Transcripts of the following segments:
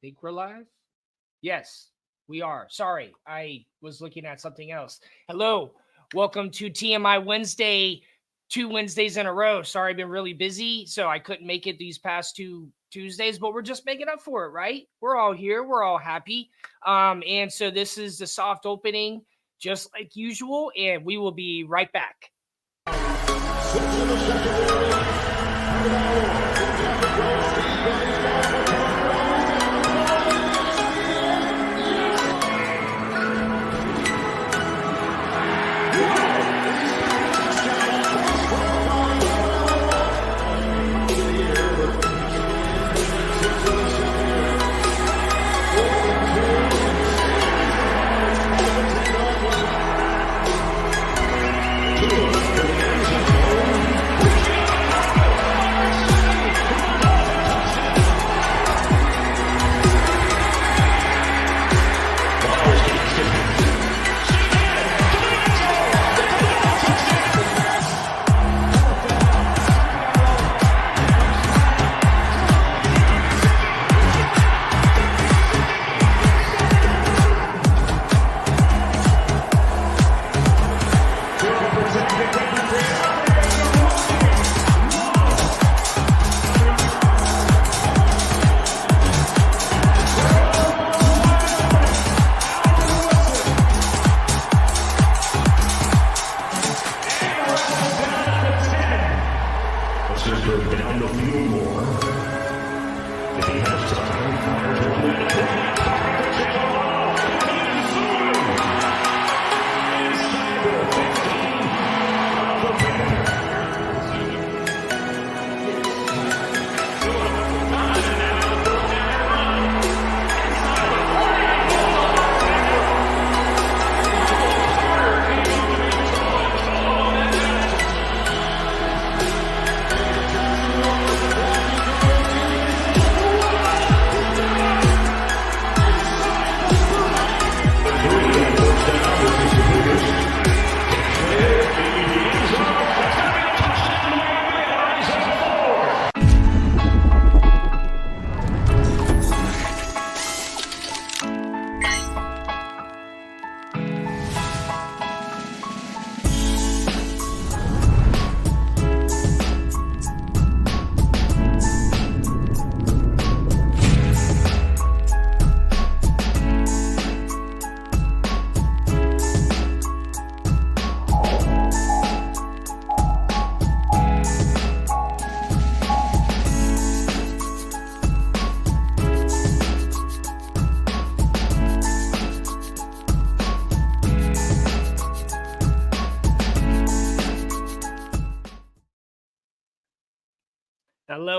think we're live. Yes, we are. Sorry, I was looking at something else. Hello, welcome to TMI Wednesday, 2 Wednesdays in a row. Sorry, I've been really busy, so I couldn't make it these past 2 Tuesdays, but we're just making up for it, right? We're all here, we're all happy. And so this is the soft opening, just like usual, and we will be right back.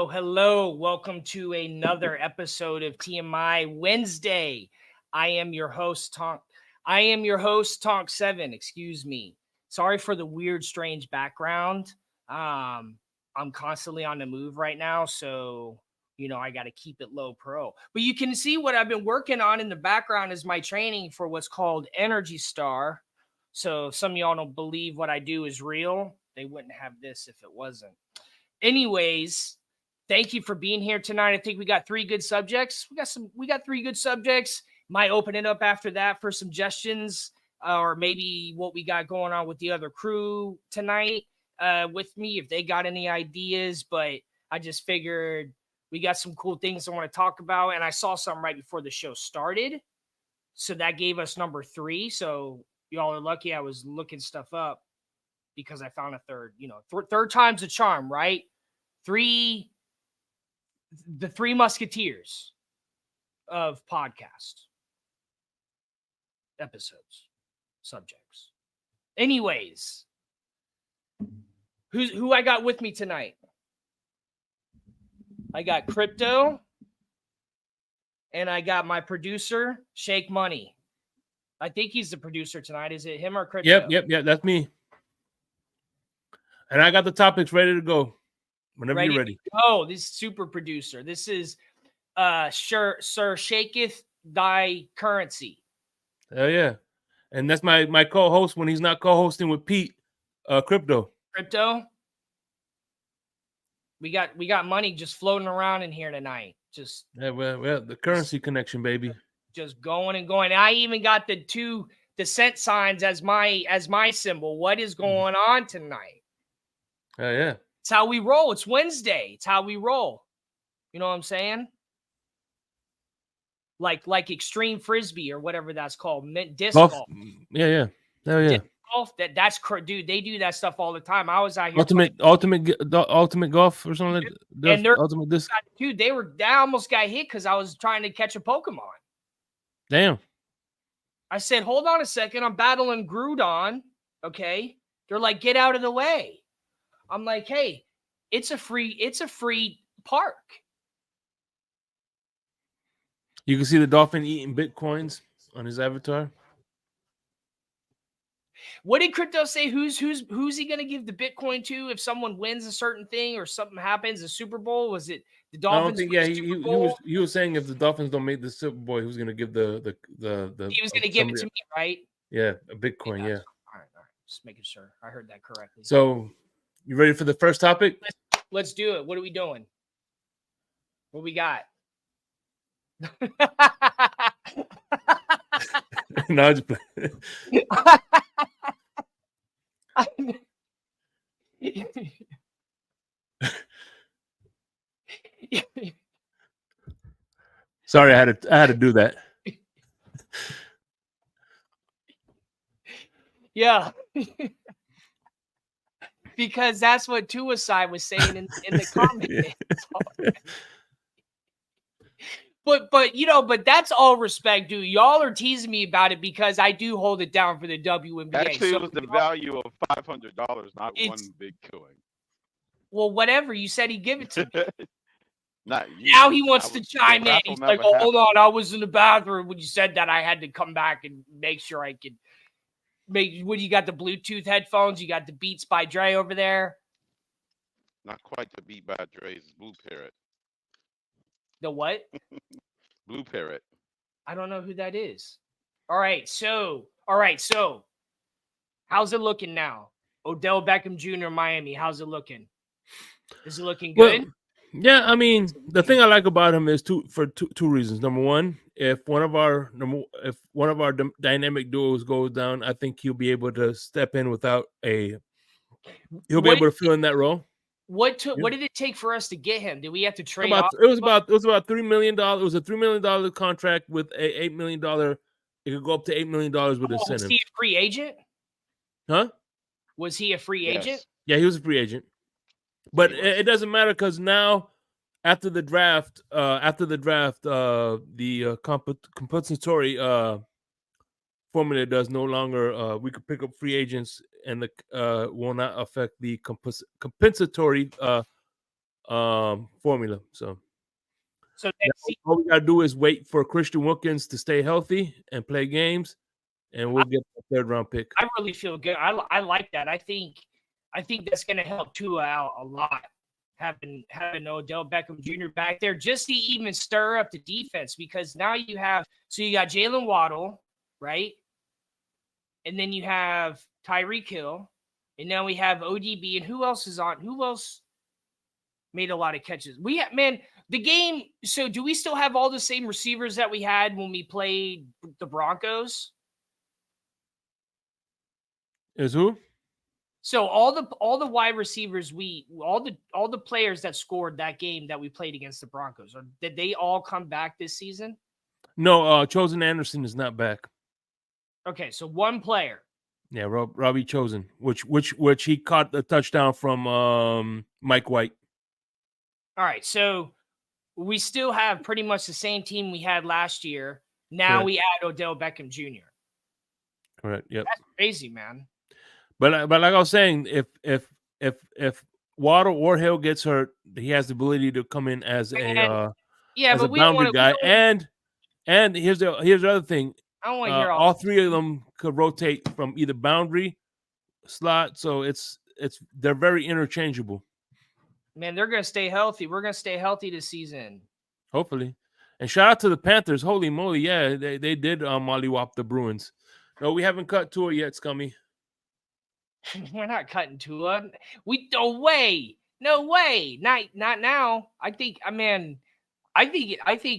Hello. Welcome to another episode of TMI Wednesday. I am your host, Tonk. Tonk7, excuse me. Sorry for the weird, strange background. I'm constantly on the move right now, so, I got to keep it low pro. But you can see what I've been working on in the background is my training for what's called Energy Star. So some of y'all don't believe what I do is real. They wouldn't have this if it wasn't. Anyways, thank you for being here tonight. I think we got three good subjects. We got three good subjects. Might open it up after that for suggestions or maybe what we got going on with the other crew tonight with me if they got any ideas. But I just figured we got some cool things I want to talk about. And I saw something right before the show started. So that gave us number 3. So y'all are lucky I was looking stuff up because I found a third, third time's a charm, right? The Three Musketeers of podcast episodes, subjects. Anyways, who I got with me tonight? I got Crypto, and I got my producer, Shake Money. I think he's the producer tonight. Is it him or Crypto? Yep. That's me. And I got the topics ready to go. Whenever you're ready. Oh, this super producer. This is Sir Shaketh Thy Currency. Oh yeah. And that's my co-host when he's not co-hosting with Pete, Crypto. We got money just floating around in here tonight. Just Yeah, well, the currency connection, baby. Just going and going. I even got the cent signs as my symbol. What is going on tonight? Oh yeah. It's how we roll. It's Wednesday. It's how we roll. You know what I'm saying? Like extreme frisbee or whatever that's called, disc golf. Yeah. Oh yeah. Disc golf. That's dude. They do that stuff all the time. I was out here ultimate golf or something like that. and they're ultimate disc. Dude, I almost got hit because I was trying to catch a Pokemon. Damn. I said, hold on a second. I'm battling Groudon. Okay. They're like, get out of the way. I'm like, hey, it's a free park. You can see the dolphin eating Bitcoins on his avatar. What did Crypto say? Who's he gonna give the Bitcoin to if someone wins a certain thing or something happens? A Super Bowl? Was it the Dolphins? I don't think. Yeah, he was saying if the Dolphins don't make the Super Bowl, he was gonna give the he was gonna give it to me, right? Yeah, a Bitcoin. Yeah. All right. Just making sure I heard that correctly. So, you ready for the first topic? Let's do it. What are we doing? What we got? No, just sorry, I had to do that. Yeah. Because that's what Tuasai was saying in the comment. But that's all respect, dude. Y'all are teasing me about it because I do hold it down for the WNBA. Actually, it was the value of $500, not one Bitcoin. Well, whatever. You said he'd give it to me. Not you. Now he wants to chime in. He's like, oh, hold on. I was in the bathroom when you said that. I had to come back and make sure I could make. What, you got the Bluetooth headphones? You got the Beats by Dre over there? Not quite the Beat by Dre's Blue Parrot. The what? Blue Parrot. I don't know who that is. All right. So how's it looking now? Odell Beckham Jr. Miami. How's it looking? Is it looking good? Well, yeah, I mean, the thing I like about him is two reasons. Number one, if one of our dynamic duos goes down, I think he'll be able to step in without a. He'll be able to fill in that role. What did it take for us to get him? Did we have to trade? It was about $3 million. It was a $3 million contract with a $8 million. It could go up to $8 million with incentive. Was he a free agent? Huh? Was he a free agent? Yeah, he was a free agent. But it doesn't matter because now, after the draft, the compensatory formula does no longer. We could pick up free agents, and the will not affect the compensatory formula. So all we gotta do is wait for Christian Wilkins to stay healthy and play games, and we'll get the third round pick. I really feel good. I like that. I think that's going to help Tua out a lot. Having Odell Beckham Jr. back there just to even stir up the defense, because now you got Jalen Waddle, right? And then you have Tyreek Hill, and now we have ODB, and who else is on? Who else made a lot of catches? The game. So do we still have all the same receivers that we had when we played the Broncos? Is who? So all the wide receivers, all the players that scored that game that we played against the Broncos, did they all come back this season? No, Chosen Anderson is not back. Okay, so one player. Yeah, Robbie Chosen, which he caught the touchdown from Mike White. All right, so we still have pretty much the same team we had last year. Now we add Odell Beckham Jr. Correct. Yep. That's crazy, man. But like I was saying, if Waddle or Hill gets hurt, he has the ability to come in as a boundary guy. And here's the other thing. I don't want to hear all three of them could rotate from either boundary, slot. So they're very interchangeable. Man, they're gonna stay healthy. We're gonna stay healthy this season. Hopefully. And shout out to the Panthers. Holy moly, yeah, they did mollywop the Bruins. No, we haven't cut Tua yet, Scummy. We're not cutting Tua. No way. No way. Not now. I think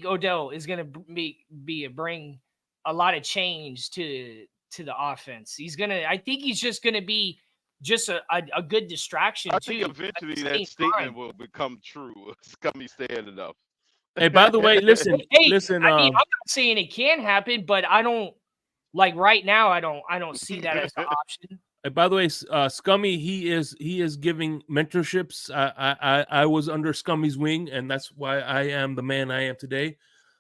Odell is going to bring a lot of change to the offense. I think he's just going to be just a good distraction I too. think eventually that statement will become true. Scummy said enough. Hey, by the way, listen. Hey, Listen. I mean, I'm not saying it can happen, but I don't like right now. I don't see that as an option. By the way, Scummy, he is giving mentorships. I was under Scummy's wing, and that's why I am the man I am today.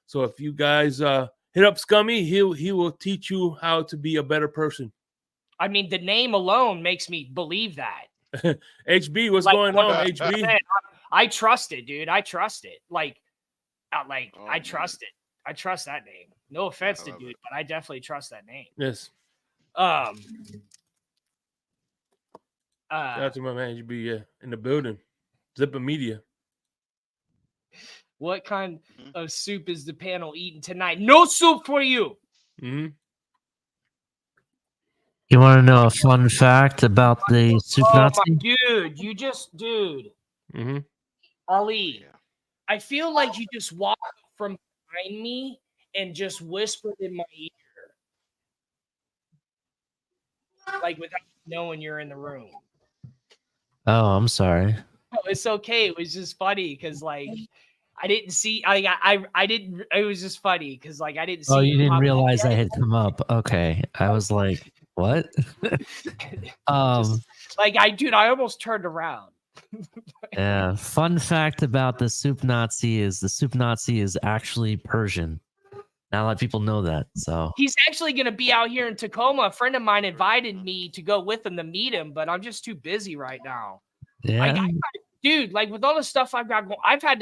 So if you guys hit up Scummy, he will teach you how to be a better person. I mean, the name alone makes me believe that. HB, what's going on, HB? I trust it, dude. I trust it. I trust it. I trust that name. No offense to dude, but I definitely trust that name. Yes. Shout out to my man HB, yeah, in the building. Zipper Media. What kind of soup is the panel eating tonight? No soup for you. Mm-hmm. You want to know a fun fact about the soup Nazi? Dude, Mm-hmm. Ali, I feel like you just walked from behind me and just whispered in my ear, like without knowing you're in the room. Oh, I'm sorry. No, it's okay. It was just funny because I didn't see. I didn't. It was just funny because I didn't see. Oh, you didn't realize I had come up. Okay, I was like, what? I almost turned around. Yeah. Fun fact about the soup Nazi is actually Persian. Not a lot of people know that. So he's actually going to be out here in Tacoma. A friend of mine invited me to go with him to meet him, but I'm just too busy right now. Yeah. Dude, with all the stuff I've got going, I've had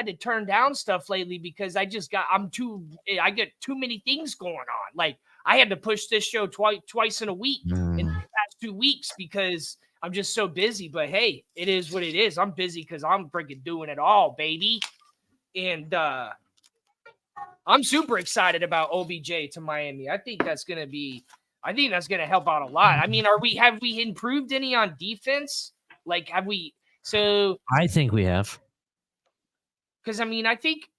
to turn down stuff lately because I get too many things going on. I had to push this show twice in a week in the past 2 weeks because I'm just so busy. But hey, it is what it is. I'm busy because I'm freaking doing it all, baby. And I'm super excited about OBJ to Miami. I think that's gonna help out a lot. I mean, have we improved any on defense? Have we? So I think we have. Because I mean, I think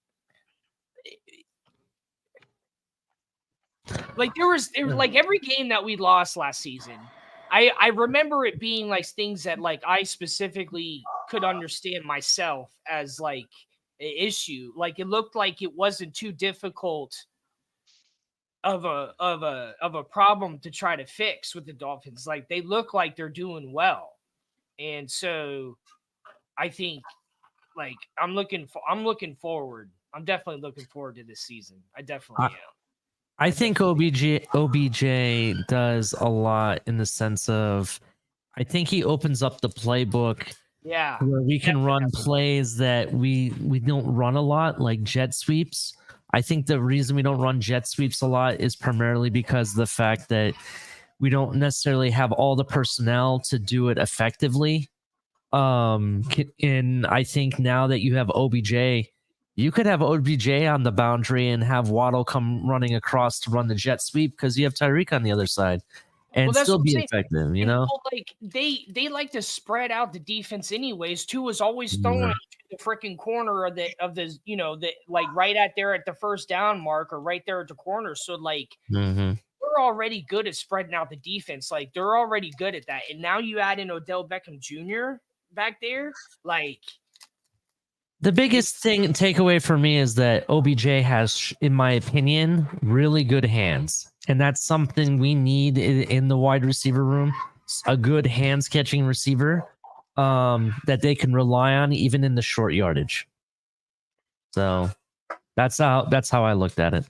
there was every game that we lost last season. I remember it being things that I specifically could understand myself as an issue. It looked like it wasn't too difficult of a problem to try to fix with the Dolphins. They look like they're doing well, and so I think I'm looking forward. I'm definitely looking forward to this season. I definitely am. I think OBJ does a lot in the sense of, I think he opens up the playbook. Yeah, where we can run plays that we don't run a lot, like jet sweeps. I think the reason we don't run jet sweeps a lot is primarily because of the fact that we don't necessarily have all the personnel to do it effectively. And I think now that you have OBJ, you could have OBJ on the boundary and have Waddle come running across to run the jet sweep because you have Tyreek on the other side and still be effective, you know? They like to spread out the defense anyways. Tua's always throwing to the freaking corner of the right at the first down mark or right there at the corner. So we're already good at spreading out the defense. They're already good at that. And now you add in Odell Beckham Jr. back there, the biggest takeaway for me is that OBJ has, in my opinion, really good hands. And that's something we need in the wide receiver room. A good hands catching receiver that they can rely on even in the short yardage. So that's how I looked at it.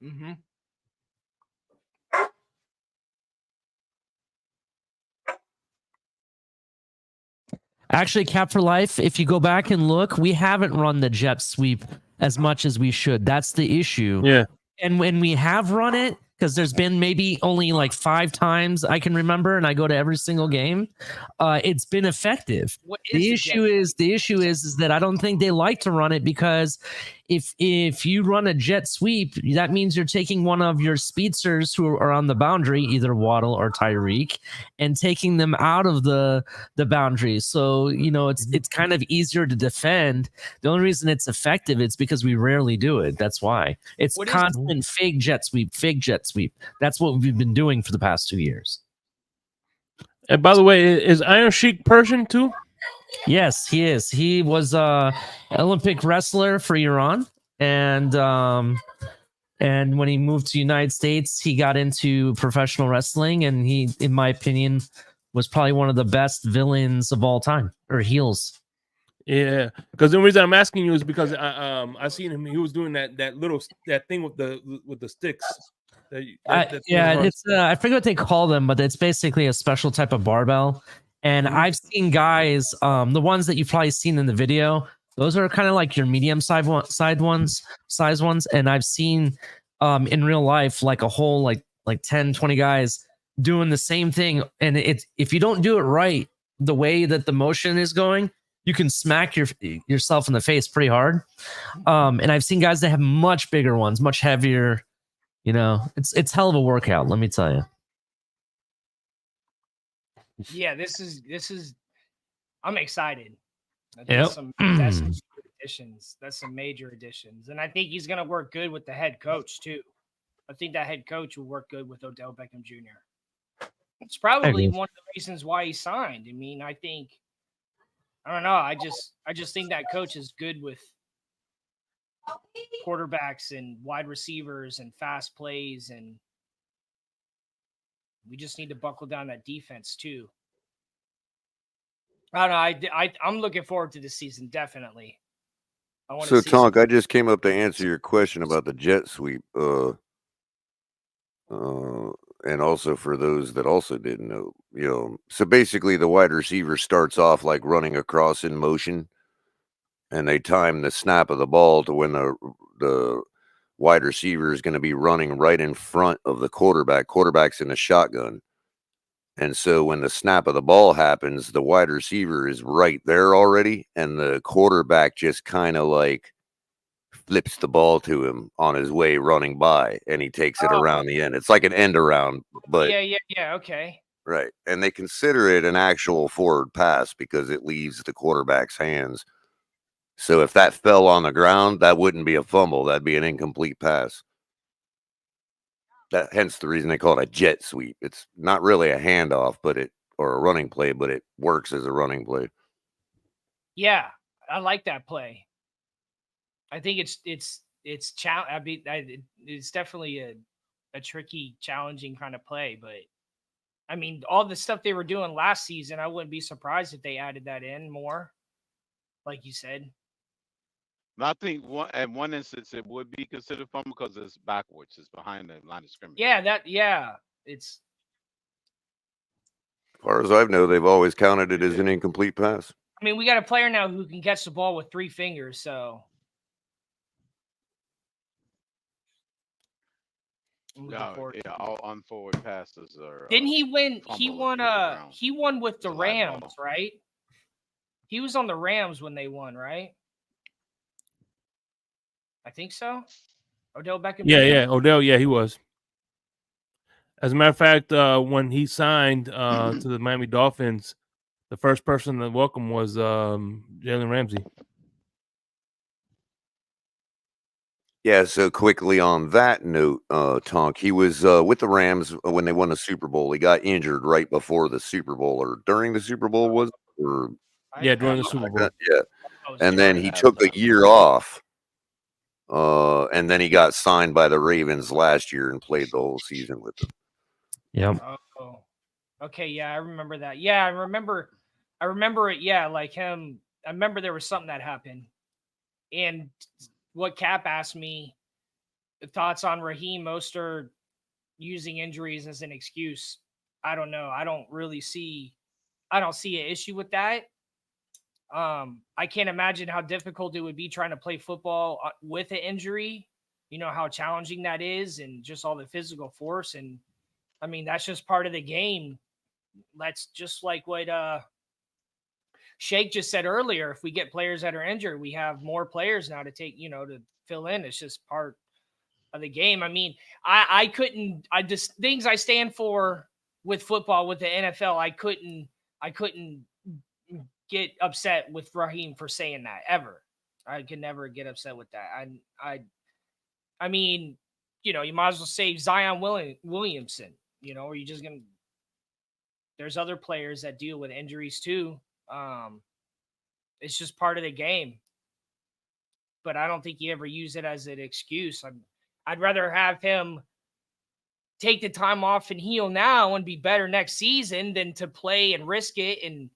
Mm-hmm. Actually, Cap for Life, if you go back and look, we haven't run the jet sweep as much as we should. That's the issue. Yeah. And when we have run it, because there's been maybe only 5 times I can remember, and I go to every single game, it's been effective. The issue is that I don't think they like to run it because if you run a jet sweep, that means you're taking one of your speedsters who are on the boundary, either Waddle or Tyreek, and taking them out of the boundary. So it's kind of easier to defend. The only reason it's effective is because we rarely do it. That's why it's constant fake jet sweep, fake jet sweep. That's what we've been doing for the past 2 years. And by the way, is Iron Sheik Persian too? Yes, he is. He was a Olympic wrestler for Iran, and when he moved to the United States, he got into professional wrestling, and he, in my opinion, was probably one of the best villains of all time, or heels. Yeah, because the reason I'm asking you is because I seen him. He was doing that thing with the sticks. It's I forget what they call them, but it's basically a special type of barbell. And I've seen guys, the ones that you've probably seen in the video, those are kind of like your medium size ones. And I've seen in real life like a whole like 10, 20 guys doing the same thing. And it's, if you don't do it right, the way that the motion is going, you can smack yourself in the face pretty hard. And I've seen guys that have much bigger ones, much heavier. It's hell of a workout, let me tell you. Yeah, this is. I'm excited. Yep. That's some additions. That's some major additions, and I think he's going to work good with the head coach too. I think that head coach will work good with Odell Beckham Jr. It's probably one of the reasons why he signed. I mean, I don't know. I just think that coach is good with quarterbacks and wide receivers and fast plays, and we just need to buckle down that defense too. I don't know. I'm looking forward to this season, definitely. So, Tonk, I just came up to answer your question about the jet sweep. And also for those that also didn't know, so basically the wide receiver starts off like running across in motion, and they time the snap of the ball to when the wide receiver is going to be running right in front of the quarterback. Quarterback's in a shotgun. And so when the snap of the ball happens, the wide receiver is right there already, and the quarterback just kind of like flips the ball to him on his way running by, and he takes it around the end. It's like an end around, but yeah, okay. Right. And they consider it an actual forward pass because it leaves the quarterback's hands. So if that fell on the ground, that wouldn't be a fumble. That'd be an incomplete pass. Hence the reason they call it a jet sweep. It's not really a handoff, or a running play, but it works as a running play. Yeah, I like that play. I think it's definitely a tricky, challenging kind of play, but I mean, all the stuff they were doing last season, I wouldn't be surprised if they added that in more, like you said. I think in one instance it would be considered fumble because it's backwards, it's behind the line of scrimmage. It's. As far as I know, they've always counted it as an incomplete pass. I mean, we got a player now who can catch the ball with 3 fingers, so. All unforward passes are. Didn't he win? He won with the Rams, right? He was on the Rams when they won, right? I think so. Odell Beckham. Yeah, Odell. Yeah, he was. As a matter of fact, when he signed to the Miami Dolphins, the first person to welcome was Jalen Ramsey. Yeah, so quickly on that note, Tonk, he was with the Rams when they won the Super Bowl. He got injured right before the Super Bowl, or during the Super Bowl, was it? Or during the Super Bowl. Yeah, and then he took a year off, and then he got signed by the Ravens last year and played the whole season with them. Yep. Oh, okay. Yeah, I remember that. Yeah, I remember it. Yeah, like him. I remember there was something that happened, and what Cap asked me, thoughts on Raheem Mostert using injuries as an excuse. I don't know. I don't see an issue with that. I can't imagine how difficult it would be trying to play football with an injury. You know how challenging that is, and just all the physical force. And I mean, that's just part of the game. That's just like what Shake just said earlier, if we get players that are injured, we have more players now to take, to fill in. It's just part of the game. I mean, I just things I stand for with football, with the NFL, I couldn't get upset with Raheem for saying that ever. I could never get upset with that. I mean, you might as well say Zion Williamson, or you just going to, there's other players that deal with injuries too. It's just part of the game, but I don't think you ever use it as an excuse. I'd rather have him take the time off and heal now and be better next season than to play and risk it and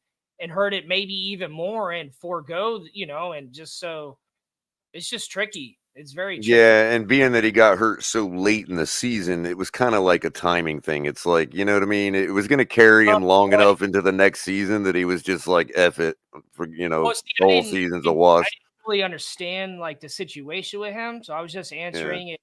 hurt it maybe even more and forego, and just so it's just tricky. It's very tricky. Yeah, and being that he got hurt so late in the season, it was kind of like a timing thing. It's like, you know what I mean? It was going to carry him long enough into the next season that he was just like, F it, for, the whole season's a wash. I didn't really understand like the situation with him, so I was just answering it.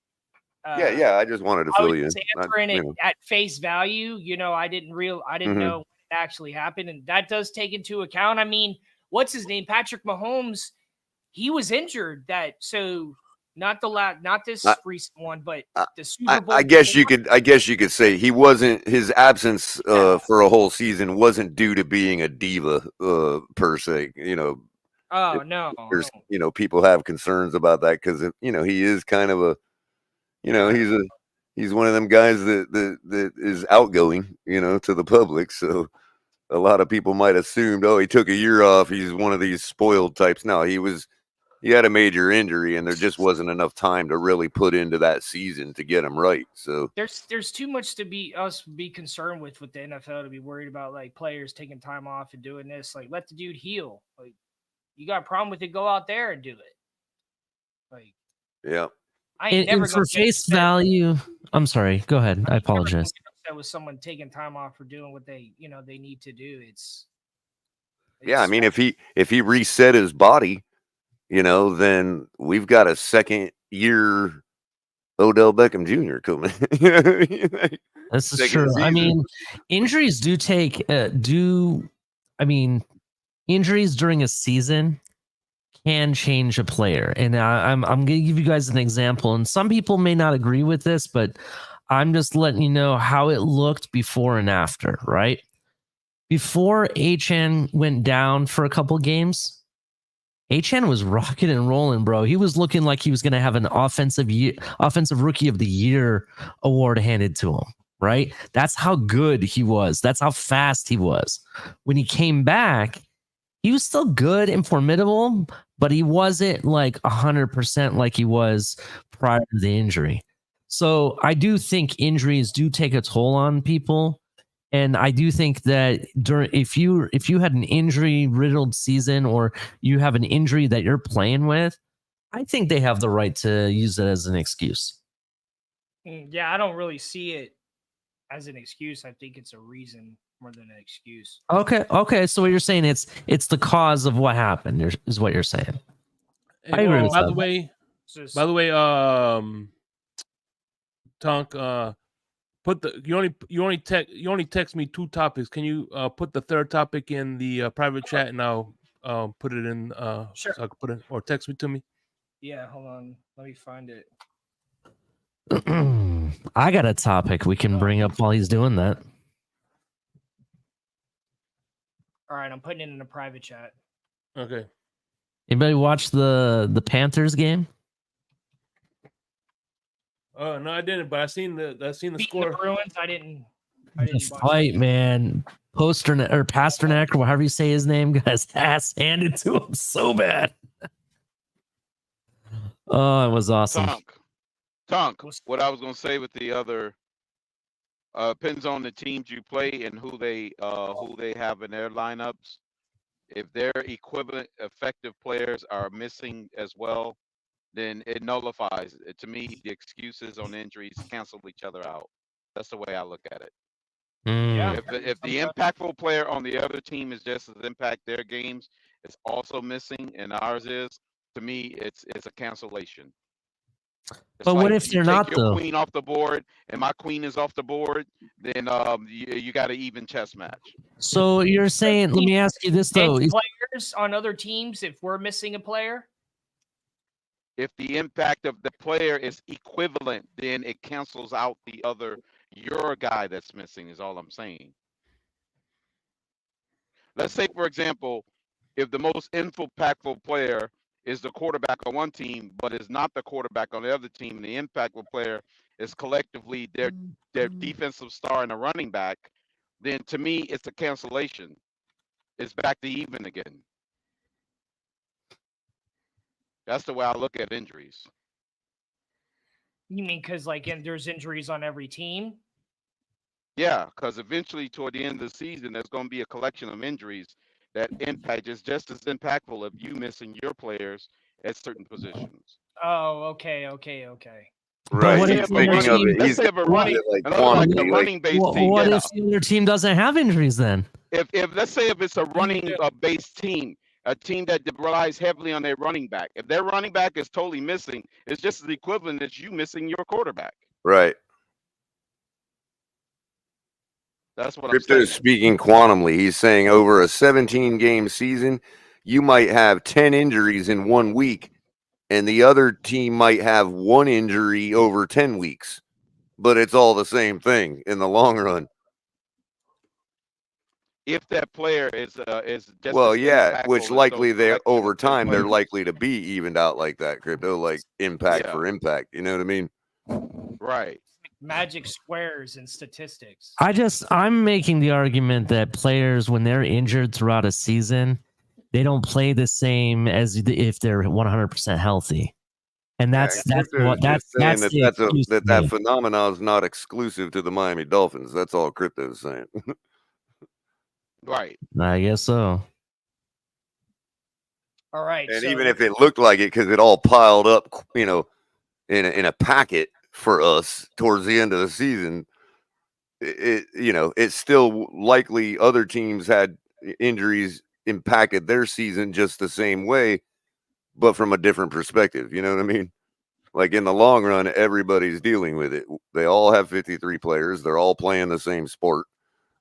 Yeah, I just wanted to fill you in. Answering it at face value, I didn't know what actually happened, and that does take into account. I mean, what's his name? Patrick Mahomes, he was injured not this recent one, but the Super Bowl. I guess you could say he wasn't, his absence for a whole season wasn't due to being a diva per se. Oh no. People have concerns about that because he is kind of a, he's one of them guys that is outgoing, to the public. So a lot of people might assume, oh, he took a year off, he's one of these spoiled types. No, he had a major injury, and there just wasn't enough time to really put into that season to get him right. So there's too much to be concerned with the NFL to be worried about like players taking time off and doing this. Like, let the dude heal. Like, you got a problem with it, go out there and do it. Like, yeah. I ain't never for face value. I'm sorry. Go ahead. I apologize. That was someone taking time off for doing what they they need to do. It's I mean, if he reset his body, then we've got a second year Odell Beckham Jr. coming. This is true. I mean, injuries do take injuries during a season can change a player. And I'm going to give you guys an example. And some people may not agree with this, but I'm just letting you know how it looked before and after, right? Before HN went down for a couple games, HN was rocking and rolling, bro. He was looking like he was going to have an offensive rookie of the year award handed to him, right? That's how good he was. That's how fast he was. When he came back, he was still good and formidable, but he wasn't like 100% like he was prior to the injury. So I do think injuries do take a toll on people. And I do think that if you had an injury riddled season or you have an injury that you're playing with, I think they have the right to use it as an excuse. Yeah, I don't really see it as an excuse. I think it's a reason more than an excuse. Okay. So what you're saying, it's the cause of what happened is what you're saying. Hey, I agree with by that. the way, Tonk, you only text me 2 topics. Can you put the third topic in the private chat, and I'll put it in sure. So I can put it, or text me to me. Yeah, hold on. Let me find it. I got a topic we can bring up while he's doing that. All right, I'm putting it in a private chat. Okay. Anybody watch the Panthers game? Oh no, I didn't. But I seen the score. The Bruins. I didn't fight, man. Pasternak, or however you say his name, got his ass handed to him so bad. Oh, it was awesome. Tonk. What I was gonna say with the other depends on the teams you play and who they have in their lineups. If their equivalent effective players are missing as well, then it nullifies it. To me, the excuses on injuries cancel each other out. That's the way I look at it. Yeah. If the impactful player on the other team is just as impact their games is also missing and ours is, to me, it's a cancellation. It's but what like if you they're take not your though? queen off the board and my queen is off the board, then you got an even chess match. So you're saying, let me ask you this though: players on other teams if we're missing a player? If the impact of the player is equivalent, then it cancels out the other your guy that's missing. Is all I'm saying. Let's say, for example, if the most impactful player is the quarterback on one team, but is not the quarterback on the other team, and the impactful player is collectively their defensive star and a running back, then to me it's a cancellation. It's back to even again. That's the way I look at injuries. You mean because like there's injuries on every team? Yeah, because eventually toward the end of the season, there's going to be a collection of injuries that impact is just as impactful of you missing your players at certain positions. Oh, okay. Right. what He's if the thinking other of team- it. Let's He's say if a thinking of running, it like another like a quantumly, like, running based team. what Yeah. if the other team doesn't have injuries then? If let's say if it's a running based team, a team that relies heavily on their running back, if their running back is totally missing, it's just as equivalent as you missing your quarterback. right. That's what I'm Crypto saying. is speaking quantumly. He's saying over a 17-game season, you might have 10 injuries in 1 week, and the other team might have 1 injury over 10 weeks. But it's all the same thing in the long run. If that player is just Well, as yeah, impactful which as likely those they're collection over of 10 time they're players. likely to be evened out like that, Crypto, like impact Yeah. for impact. You know what I mean? Right. Magic squares and statistics. I'm making the argument that players, when they're injured throughout a season, they don't play the same as if they're 100% healthy. And that's Crypto is just saying the excuse to that me. phenomenon is not exclusive to the Miami Dolphins. That's all Crypto is saying. Right. I guess so. All right. And so even if it looked like it, because it all piled up, you know, in a packet for us towards the end of the season, it you know, it's still likely other teams had injuries impacted their season just the same way, but from a different perspective. You know what I mean? Like in the long run, everybody's dealing with it. They all have 53 players. They're all playing the same sport.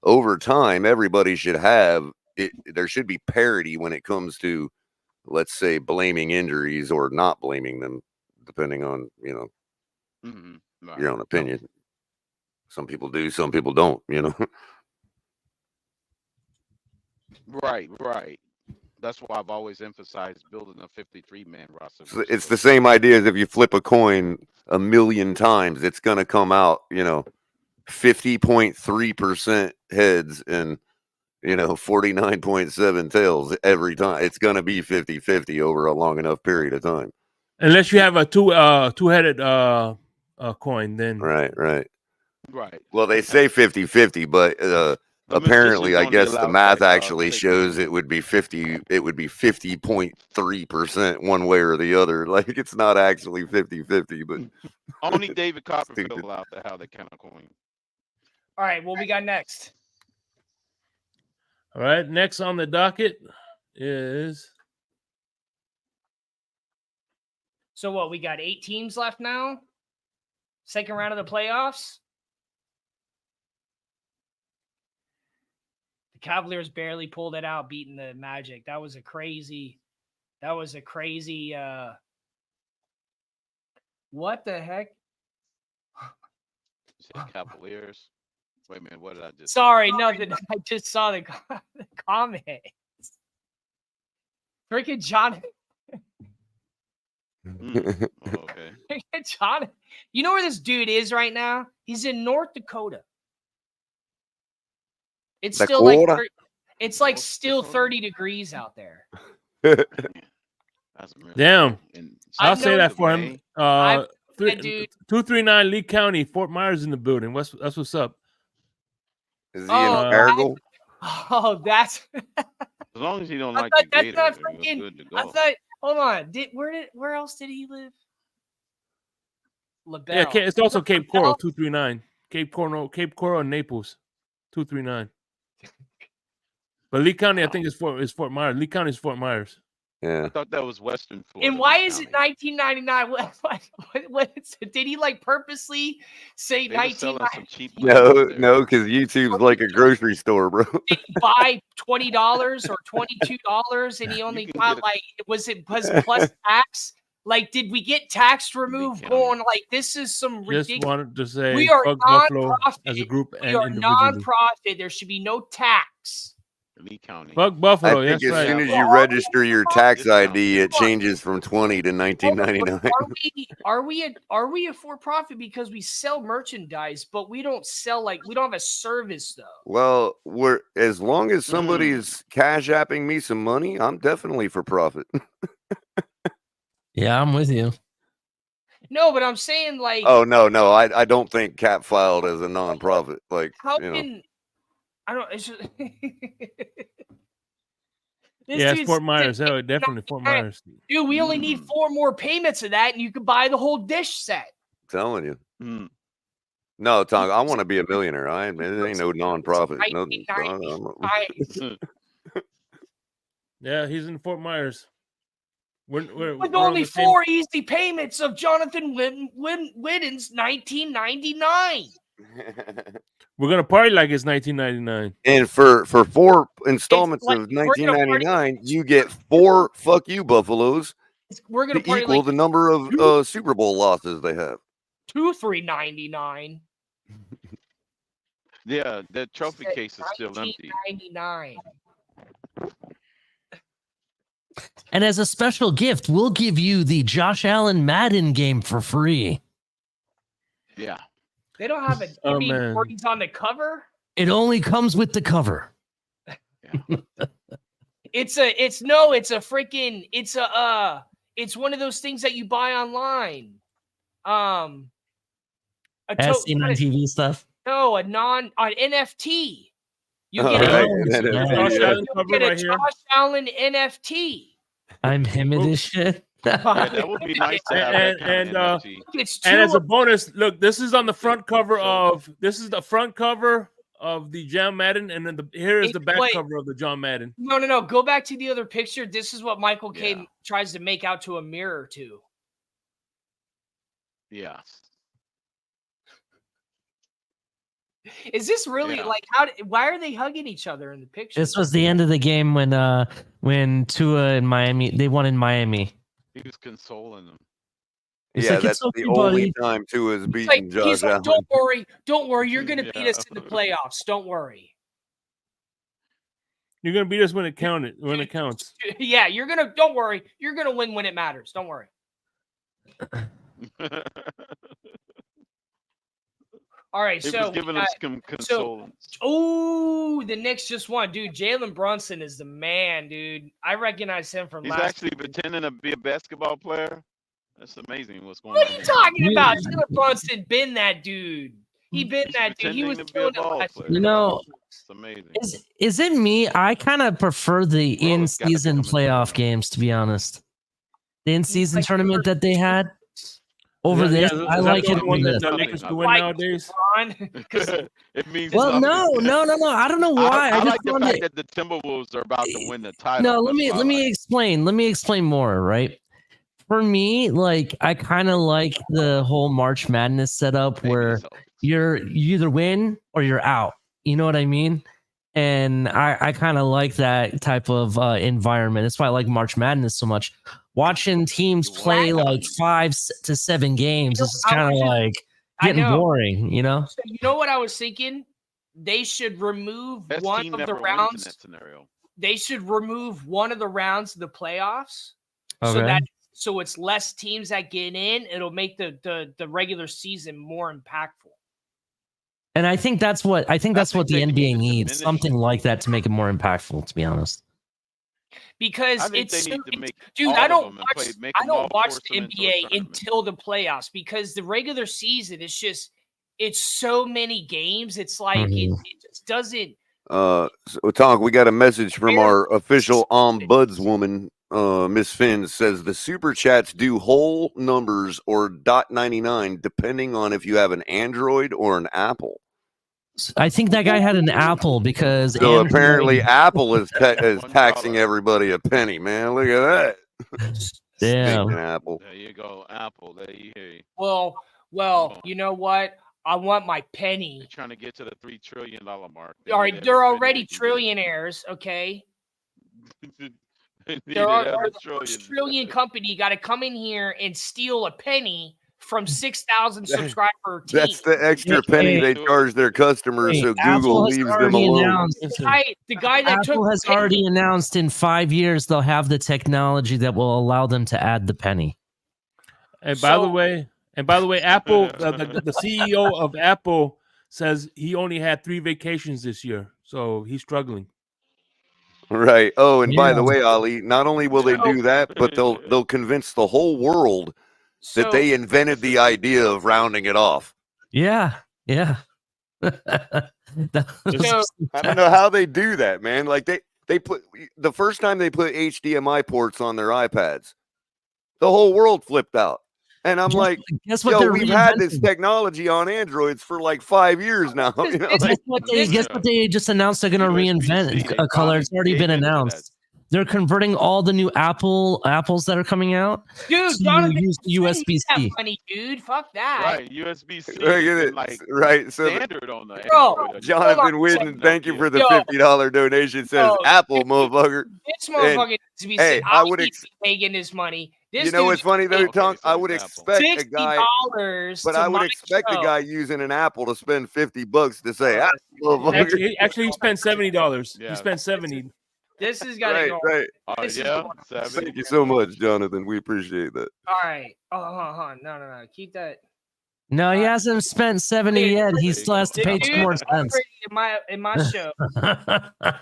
Over time, everybody should have it. There should be parity when it comes to, let's say, blaming injuries or not blaming them, depending on, you know, Right. your own opinion. Some people do, some people don't, you know. Right. That's why I've always emphasized building a 53-man roster. It's the same idea as if you flip a coin 1,000,000 times, it's going to come out, you know, 50.3% heads and, you know, 49.7 tails every time. It's going to be 50-50 over a long enough period of time. Unless you have a two-headed coin, then Right. Right. Well, they say 50-50, but apparently, I guess the math actually shows it would be 50. It would be 50.3% one way or the other. Like it's not actually 50-50, but only David Copperfield allowed to have that kind of coin. all right, what we got next? all right. Next on the docket is So what? We got 8 teams left now. Second round of the playoffs. The Cavaliers barely pulled it out, beating the Magic. That was a crazy. What the heck? Cavaliers. Wait a minute. What did I just? Sorry, nothing. I just saw the comments. Freaking Jonathan. Okay. Jonathan. You know where this dude is right now? He's in North Dakota. It's still like it's like still 30 degrees out there. damn. I'll say that for him. Dude. 239 Lee County, Fort Myers in the building. That's what's up. is he in Fargo? Oh, that's as long as you don't like thought the Gators, that's you're not freaking. good to go. I thought. Hold on. Where else did he live? LaBelle. Yeah, it's also Cape Coral, 239. Cape Coral, and Naples, 239. But Lee County, I think, is Fort Myers. Lee County is Fort Myers. Yeah. I thought that was Western Florida. And why Lee is it County. 1999? Did he like purposely say They were selling some 1999? cheap land up there. No, because YouTube's like a grocery store, bro. Did he buy $20 or $22 and he only can got get- like was plus tax? Like, did we get tax removed County. going like this is some Just ridiculous? wanted to say, We are fuck Buffalo non-profit. as a group We and are individually. non-profit. There should be no tax. Lee County. Fuck Buffalo. I think That's as soon right. as you register your tax Discount. ID, it changes from 20 to 1999. Are we a for-profit because we sell merchandise, but we don't sell we don't have a service though. Well, we're as long as somebody's cash apping me some money, I'm definitely for profit. Yeah, I'm with you. No, but I'm saying like Oh no, I don't think Cap filed as a non-profit. Like, how you know. can I don't it's just Yeah, it's Fort Myers. Oh, definitely Fort Myers. Dude, we only need 4 more payments of that and you could buy the whole dish set. Telling you. Mm. No, Tonk, I want to be a millionaire. It ain't no non-profit. No, Yeah, he's in Fort Myers. With we're on only the same- 4 easy payments of Jonathan Whitten's 1999. We're gonna party like it's 1999. And for 4 installments like- of we're gonna party- 1999, you get 4 fuck you Buffaloes We're gonna to party equal like the number of Super Bowl losses they have. 2,399. Yeah, the trophy case is still empty. 1999. And as a special gift, we'll give you the Josh Allen Madden game for free. Yeah. They don't have a Oh, Jimmy man. Gordon's on the cover. It only comes with the cover. It's one of those things that you buy online. As seen on TV stuff. No, an NFT. You Oh, get right. Josh Yeah. Allen cover a right here. Josh Allen NFT. I'm him in this shit. Yeah, that would be nice to have that kind of NFT. It's And as a two- bonus, look, this is on the front cover of the John Madden, and then here is the back Wait. cover of the John Madden. No. Go back to the other picture. This is what Michael Caine Yeah. tries to make out to a mirror to. Yeah. Is this really Yeah. like why are they hugging each other in the picture? This was the end of the game when Tua and Miami, they won in Miami. He was consoling them. He's Yeah, like, that's "It's the okay, only buddy." time Tua has He's beaten Josh he's like, Allen. don't worry, you're gonna beat Yeah. us in the playoffs. Don't worry. You're gonna beat us when it counts. Yeah, don't worry, you're gonna win when it matters. Don't worry. All right, He so was giving us some consolence. the Knicks just won, dude. Jalen Brunson is the man, dude. I recognize him from He's last. actually pretending to be a basketball player. That's amazing. What's going What on? are you here. talking about? Jalen Brunson been that dude. He been He's that dude. He was pretending to be a killing it ball last player. year. You know, It's amazing. is it me? I kind of prefer the Bro, it's gotta in-season come in playoff there. games, to be honest. The in-season like tournament that they had over Yeah, this, is I that like the it. one over that this. the Lakers can win Like nowadays. LeBron, 'cause It means Well, nothing. no. I don't know why. I I just like the found fact it. that the Timberwolves are about to win the title. No, let That's me what I let me like. explain. Let me explain more. Right. For me, like I kind of like the whole March Madness setup Maybe where so. you either win or you're out. You know what I mean? And I kind of like that type of environment. That's why I like March Madness so much. Watching teams play like 5 to 7 games, it's I kind of was just- like I getting know. boring, you know? So you know what I was thinking? They should remove Best one team of the never wins in rounds. that scenario. They should remove one of the rounds of the playoffs, Okay. so it's less teams that get in. It'll make the regular season more impactful. And I think that's what the think NBA they need to needs, diminish- something like that to make it more impactful, to be honest. Because I think it's they so, need to make dude, all I of don't them and watch. make I them all don't watch force the them into a NBA tournament. until the playoffs because the regular season is just it's so many games. It's like it just doesn't. So, Tonk, we got a message from our official ombudswoman, Miss Finn, says the super chats do whole numbers or .99 depending on if you have an Android or an Apple. I think that guy had an Apple because So Android- apparently Apple is $1. taxing everybody a penny, man. Look at that. Damn. Stinking Apple. There you go, Apple. There you hear you. Well, you know what? I want my penny. They're trying to get to the $3 trillion mark. All right, they're already trillionaires, okay? There are the first trillion company got to come in here and steal a penny from 6,000 subscriber team. That's the extra penny they charge their customers, so Google leaves them alone. The guy that Apple has already announced in 5 years they'll have the technology that will allow them to add the penny. And by the way, Apple, the CEO of Apple says he only had 3 vacations this year, so he's struggling. Right. Oh, and by the way, Ali, not only will they do that, but they'll convince the whole world that they invented the idea of rounding it off. Yeah. I don't know how they do that, man. Like they put the first time they put HDMI ports on their iPads, the whole world flipped out. And I'm like, guess what? We've had this technology on Androids for like 5 years now. You know? Guess what they just announced? They're going to reinvent a color. It's already been announced. They're converting all the new Apples that are coming out. Dude, Jonathan, use USB-C. Money, dude. Fuck that. Right, USB-C. Right. So standard on the Jonathan Whitten, thank you for the $50 donation. Says Apple, motherfucker. This motherfucker needs to be saying, I would taking this money. You know what's funny though, Tonk? I would expect a guy, but I would expect a guy using an Apple to spend $50 to say, actually, he spent $70. He spent $70. This is gotta go. Right. Thank you so much, Jonathan. We appreciate that. All right. Oh, no. Keep that. No, he hasn't spent 70 yet. He still has to pay 2 more cents. In my show.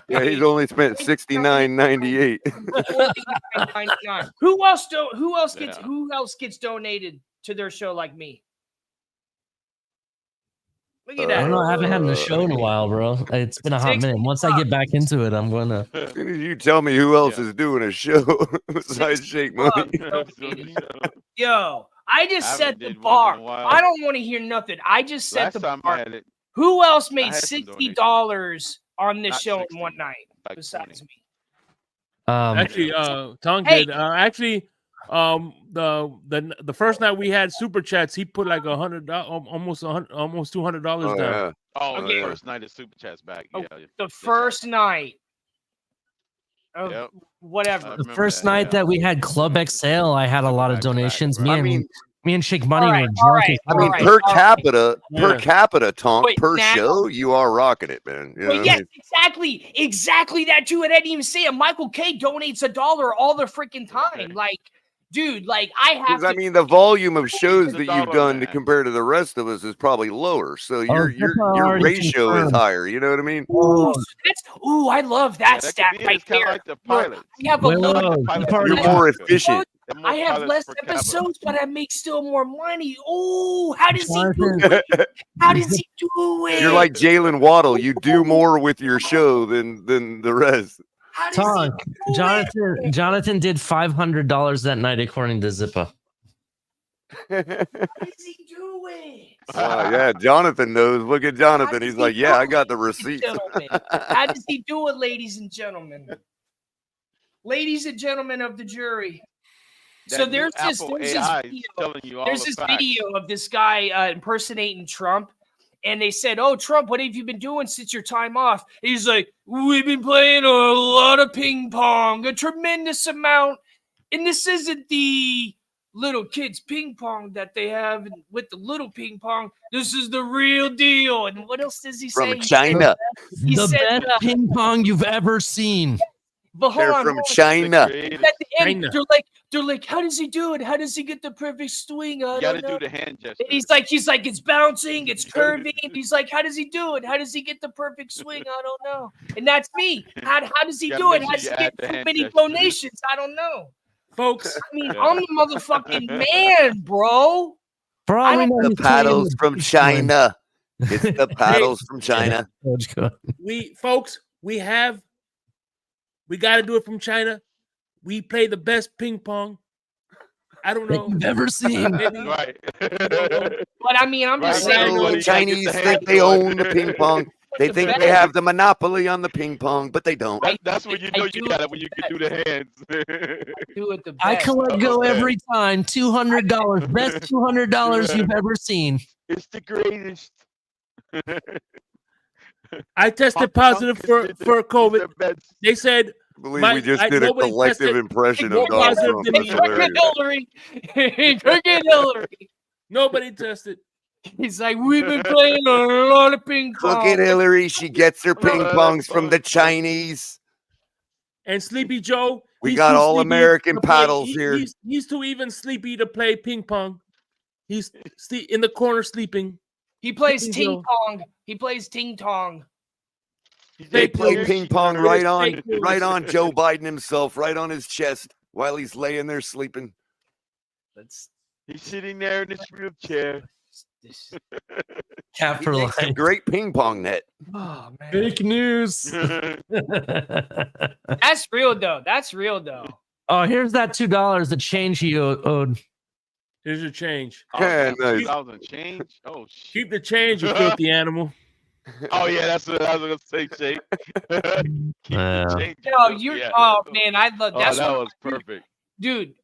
Yeah, he's only spent $69.98. Who else gets donated to their show like me? Look at that. I don't know. I haven't had a show in a while, bro. It's been a hot minute. Once I get back into it, I'm going to. As soon as you tell me who else is doing a show besides Shake Money. Yo, I just set the bar. I don't want to hear nothing. I just set the bar. Who else made $60 on this show in one night besides me? Actually, Tonk did. Actually, the first night we had super chats, he put like $100, almost $200 down. Yeah. The first night of super chats back. The first night. Whatever. The first night that we had Club XL, I had a lot of donations. Me and Shake Money were drunk. I mean, per capita, Tonk, per show, you are rocking it, man. You know yes, exactly that too. And I didn't even say it. Michael K donates $1 all the freaking time. Like, dude, like I have. I mean, the volume of shows that you've done to compare to the rest of us is probably lower, so your ratio is higher. You know what I mean? I love that stat right there. Like the pilot. You're more efficient. I have less episodes, but I make still more money. Oh, how does he do it? How does he do it? You're like Jalen Waddle. You do more with your show than the rest. Tonk, Jonathan did $500 that night according to Zippa. How does he do it? Yeah, Jonathan knows. Look at Jonathan. He's like, I got the receipt. How does he do it, ladies and gentlemen? Ladies and gentlemen of the jury. So there's this video of this guy impersonating Trump. And they said, "Oh, Trump, what have you been doing since your time off?" He's like, "We've been playing a lot of ping pong, a tremendous amount. And this isn't the little kids ping pong that they have with the little ping pong. This is the real deal." And what else does he say? From China. He said, best ping pong you've ever seen. But hold on, from China. At the end, they're like, how does he do it? How does he get the perfect swing? You got to do the hand gesture. And he's like, it's bouncing, it's curving. He's like, how does he do it? How does he get the perfect swing? I don't know. And that's me. How does he do it? How does he get so many donations? I don't know. Folks, I mean, I'm the motherfucking man, bro. The paddles from China. It's the paddles from China. We got to do it from China. We play the best ping pong. I don't that know. you've ever seen. Maybe. Right. But I mean, I'm just Right, saying. so the you gotta get Chinese the think hands they on. own the ping pong. They the think best. they have the monopoly on the ping pong, but they don't. That's when you I know do you got it it when the you can do the hands. Do it the I best. collect go man. every time. $200. Best $200 you've ever seen. It's the greatest. I tested Punk positive is for the COVID. best. They said I believe we just did a nobody collective tested impression more of Donald positive Trump. than That's me. Crooked hilarious. Hillary. Crooked Hillary. Nobody tested. He's like, we've been playing a lot of ping pong. Crooked Hillary, she gets her ping that's pongs from the funny. Chinese. And Sleepy Joe, We he's got too all sleepy American to play- paddles here. He's too even sleepy to play ping pong. He's in the corner sleeping. He plays Sleepy ting Joe. tong. He plays ting tong. They Fake play news. ping pong Fake news. right on Joe Biden himself, right on his chest while he's laying there sleeping. That's He's sitting there in his wheelchair. this. He Capitalize. makes a great ping pong net. Oh man, Fake news. that's real though. That's real though. Oh, here's that $2 that change he owed. Here's your change. Oh, Yeah, damn, nice. 2,000 change. Oh shit. Keep the change, you filthy animal. Oh yeah, that's what I was gonna say, Jake. Keep Yeah. the change. No, you're. Yeah, Oh that's- man, I love. Oh, That's that what, was perfect. dude.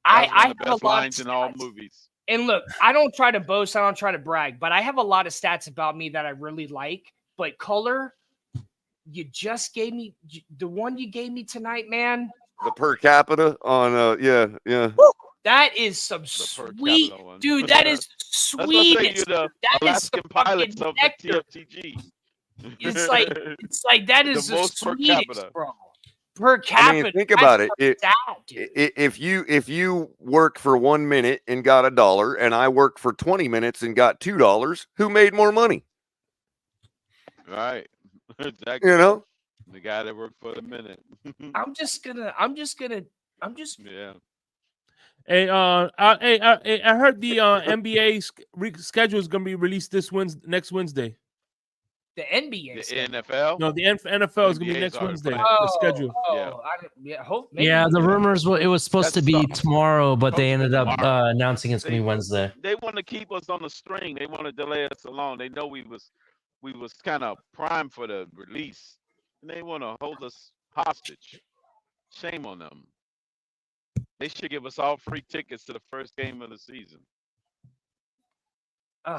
That was one I of the have a best lot lines of in all stats. movies. And look, I don't try to boast. I don't try to brag, but I have a lot of stats about me that I really like. But color, you just gave me the one you gave me tonight, man. The per capita on yeah. That is some per sweet, capita one. dude. That is That's what I say, sweetness. you're the That is Alaskan some pilots fucking of the nectar. T.F.T.G. It's like that The is the most per sweetest, capita. bro. Per I capita. mean, think about it. That's sad, dude. If you work for 1 minute and got $1, and I worked for 20 minutes and got $2, who made more money? Right. Exactly. You know, The guy that worked for the minute. I'm just Yeah. Hey, I heard the NBA schedule is gonna be released next Wednesday. the NBA. The schedule. NFL. No, the NFL is gonna be NBA's next already Wednesday. playing. The schedule. Yeah. Yeah, hope maybe. Yeah, the rumors it was supposed That to be sucks. tomorrow, but they Supposed to be ended up tomorrow. announcing it's gonna be Wednesday. They want to keep us on the string. They want to delay us along. They know we was kind of primed for the release, and they want to hold us hostage. Shame on them. They should give us all free tickets to the first game of the season.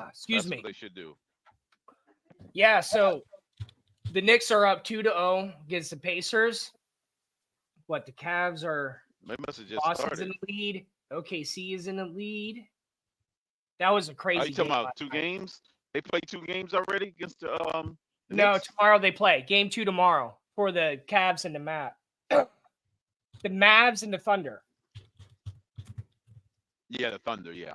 Excuse That's me. what they should do. Yeah, so the Knicks are up 2-0 against the Pacers. What the Cavs are? They must have just Boston's started. in the lead. OKC is in the lead. That was a crazy. Are you talking game about last 2 night. games? They played 2 games already against the No, Knicks? tomorrow they play. Game 2 tomorrow for the Cavs and the the Mavs and the Thunder. Yeah, the Thunder. Yeah,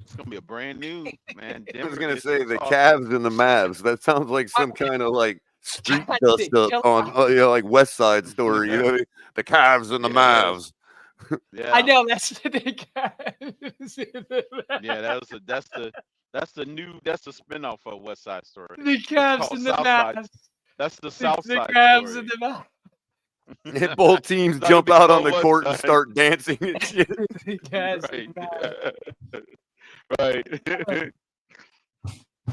it's gonna be a brand new man. I was Denver gonna gets say us the off. Cavs and the Mavs. That sounds like some kind of like street God, dust up chill on out. like West Side Story. You know, the Cavs and the Yeah. Mavs. Yeah, I know that's the Cavs. yeah. That's the spinoff of West Side Story. The Cavs called and the South Side. Mavs. That's the South The Side Cavs story. and the Mavs. And both teams It's not jump gonna be out on called the West court and Side. start dancing and shit. The Cavs and the Mavs. Right.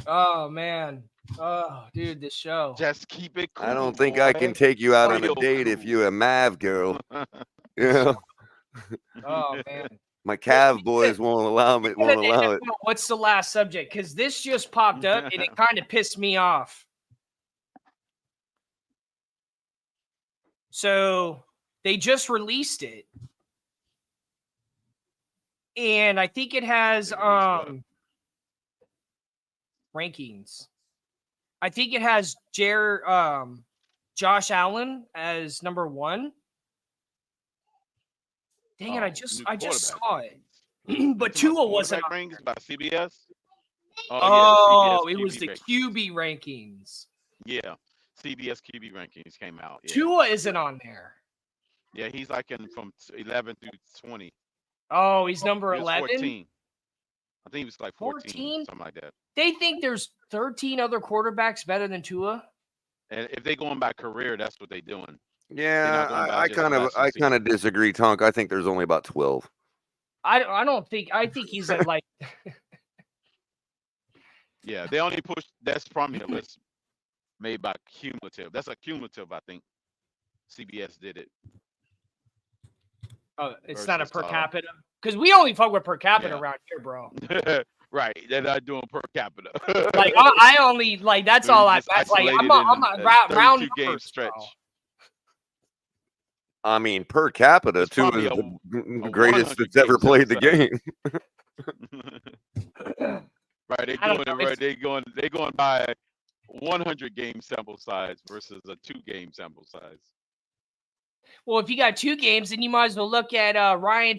Oh man. Oh, dude, this show. Just keep it cool. I don't think I can boy. take you out on a Real date if cool. you're a Mav girl. You know, Oh man. my Cav boys won't allow it. Won't allow it. What's the last subject? Because this just popped up and it kind of pissed me off. So they just released it. And I think it has They released what? rankings. I think it has Josh Allen as number 1. Dang it, Oh, I just new saw quarterback. it. But Tua wasn't on rankings there. by CBS. Oh, yeah, it CBS was the rankings. QB rankings. Yeah, CBS QB rankings came out. Yeah. Tua isn't on there. Yeah, he's like from 11 through 20. Oh, he's number He was 11. 14. I think he was like 14, something like that. They think there's 13 other quarterbacks better than Tua. And if they going by career, that's what they doing. Yeah, going by I just last kind season. of disagree, Tonk. I think there's only about 12. I don't think. I think he's at like. Yeah, they only push. That's from your list made by cumulative. That's a cumulative, I think. CBS did it. Oh, it's not a versus, per capita because we only fuck with per capita yeah. around here, bro. Right, they're not doing per capita. Like I only like that's So all you I. just That's like isolated I'm in a a round 32 game numbers, stretch. bro. I mean, per capita, It's Tua probably is a the greatest 100 that's ever game played the sample game. Right, they I don't doing know. it right. They going by 100 game sample size versus a 2 game sample size. Well, if you got 2 games, then you might as well look at Ryan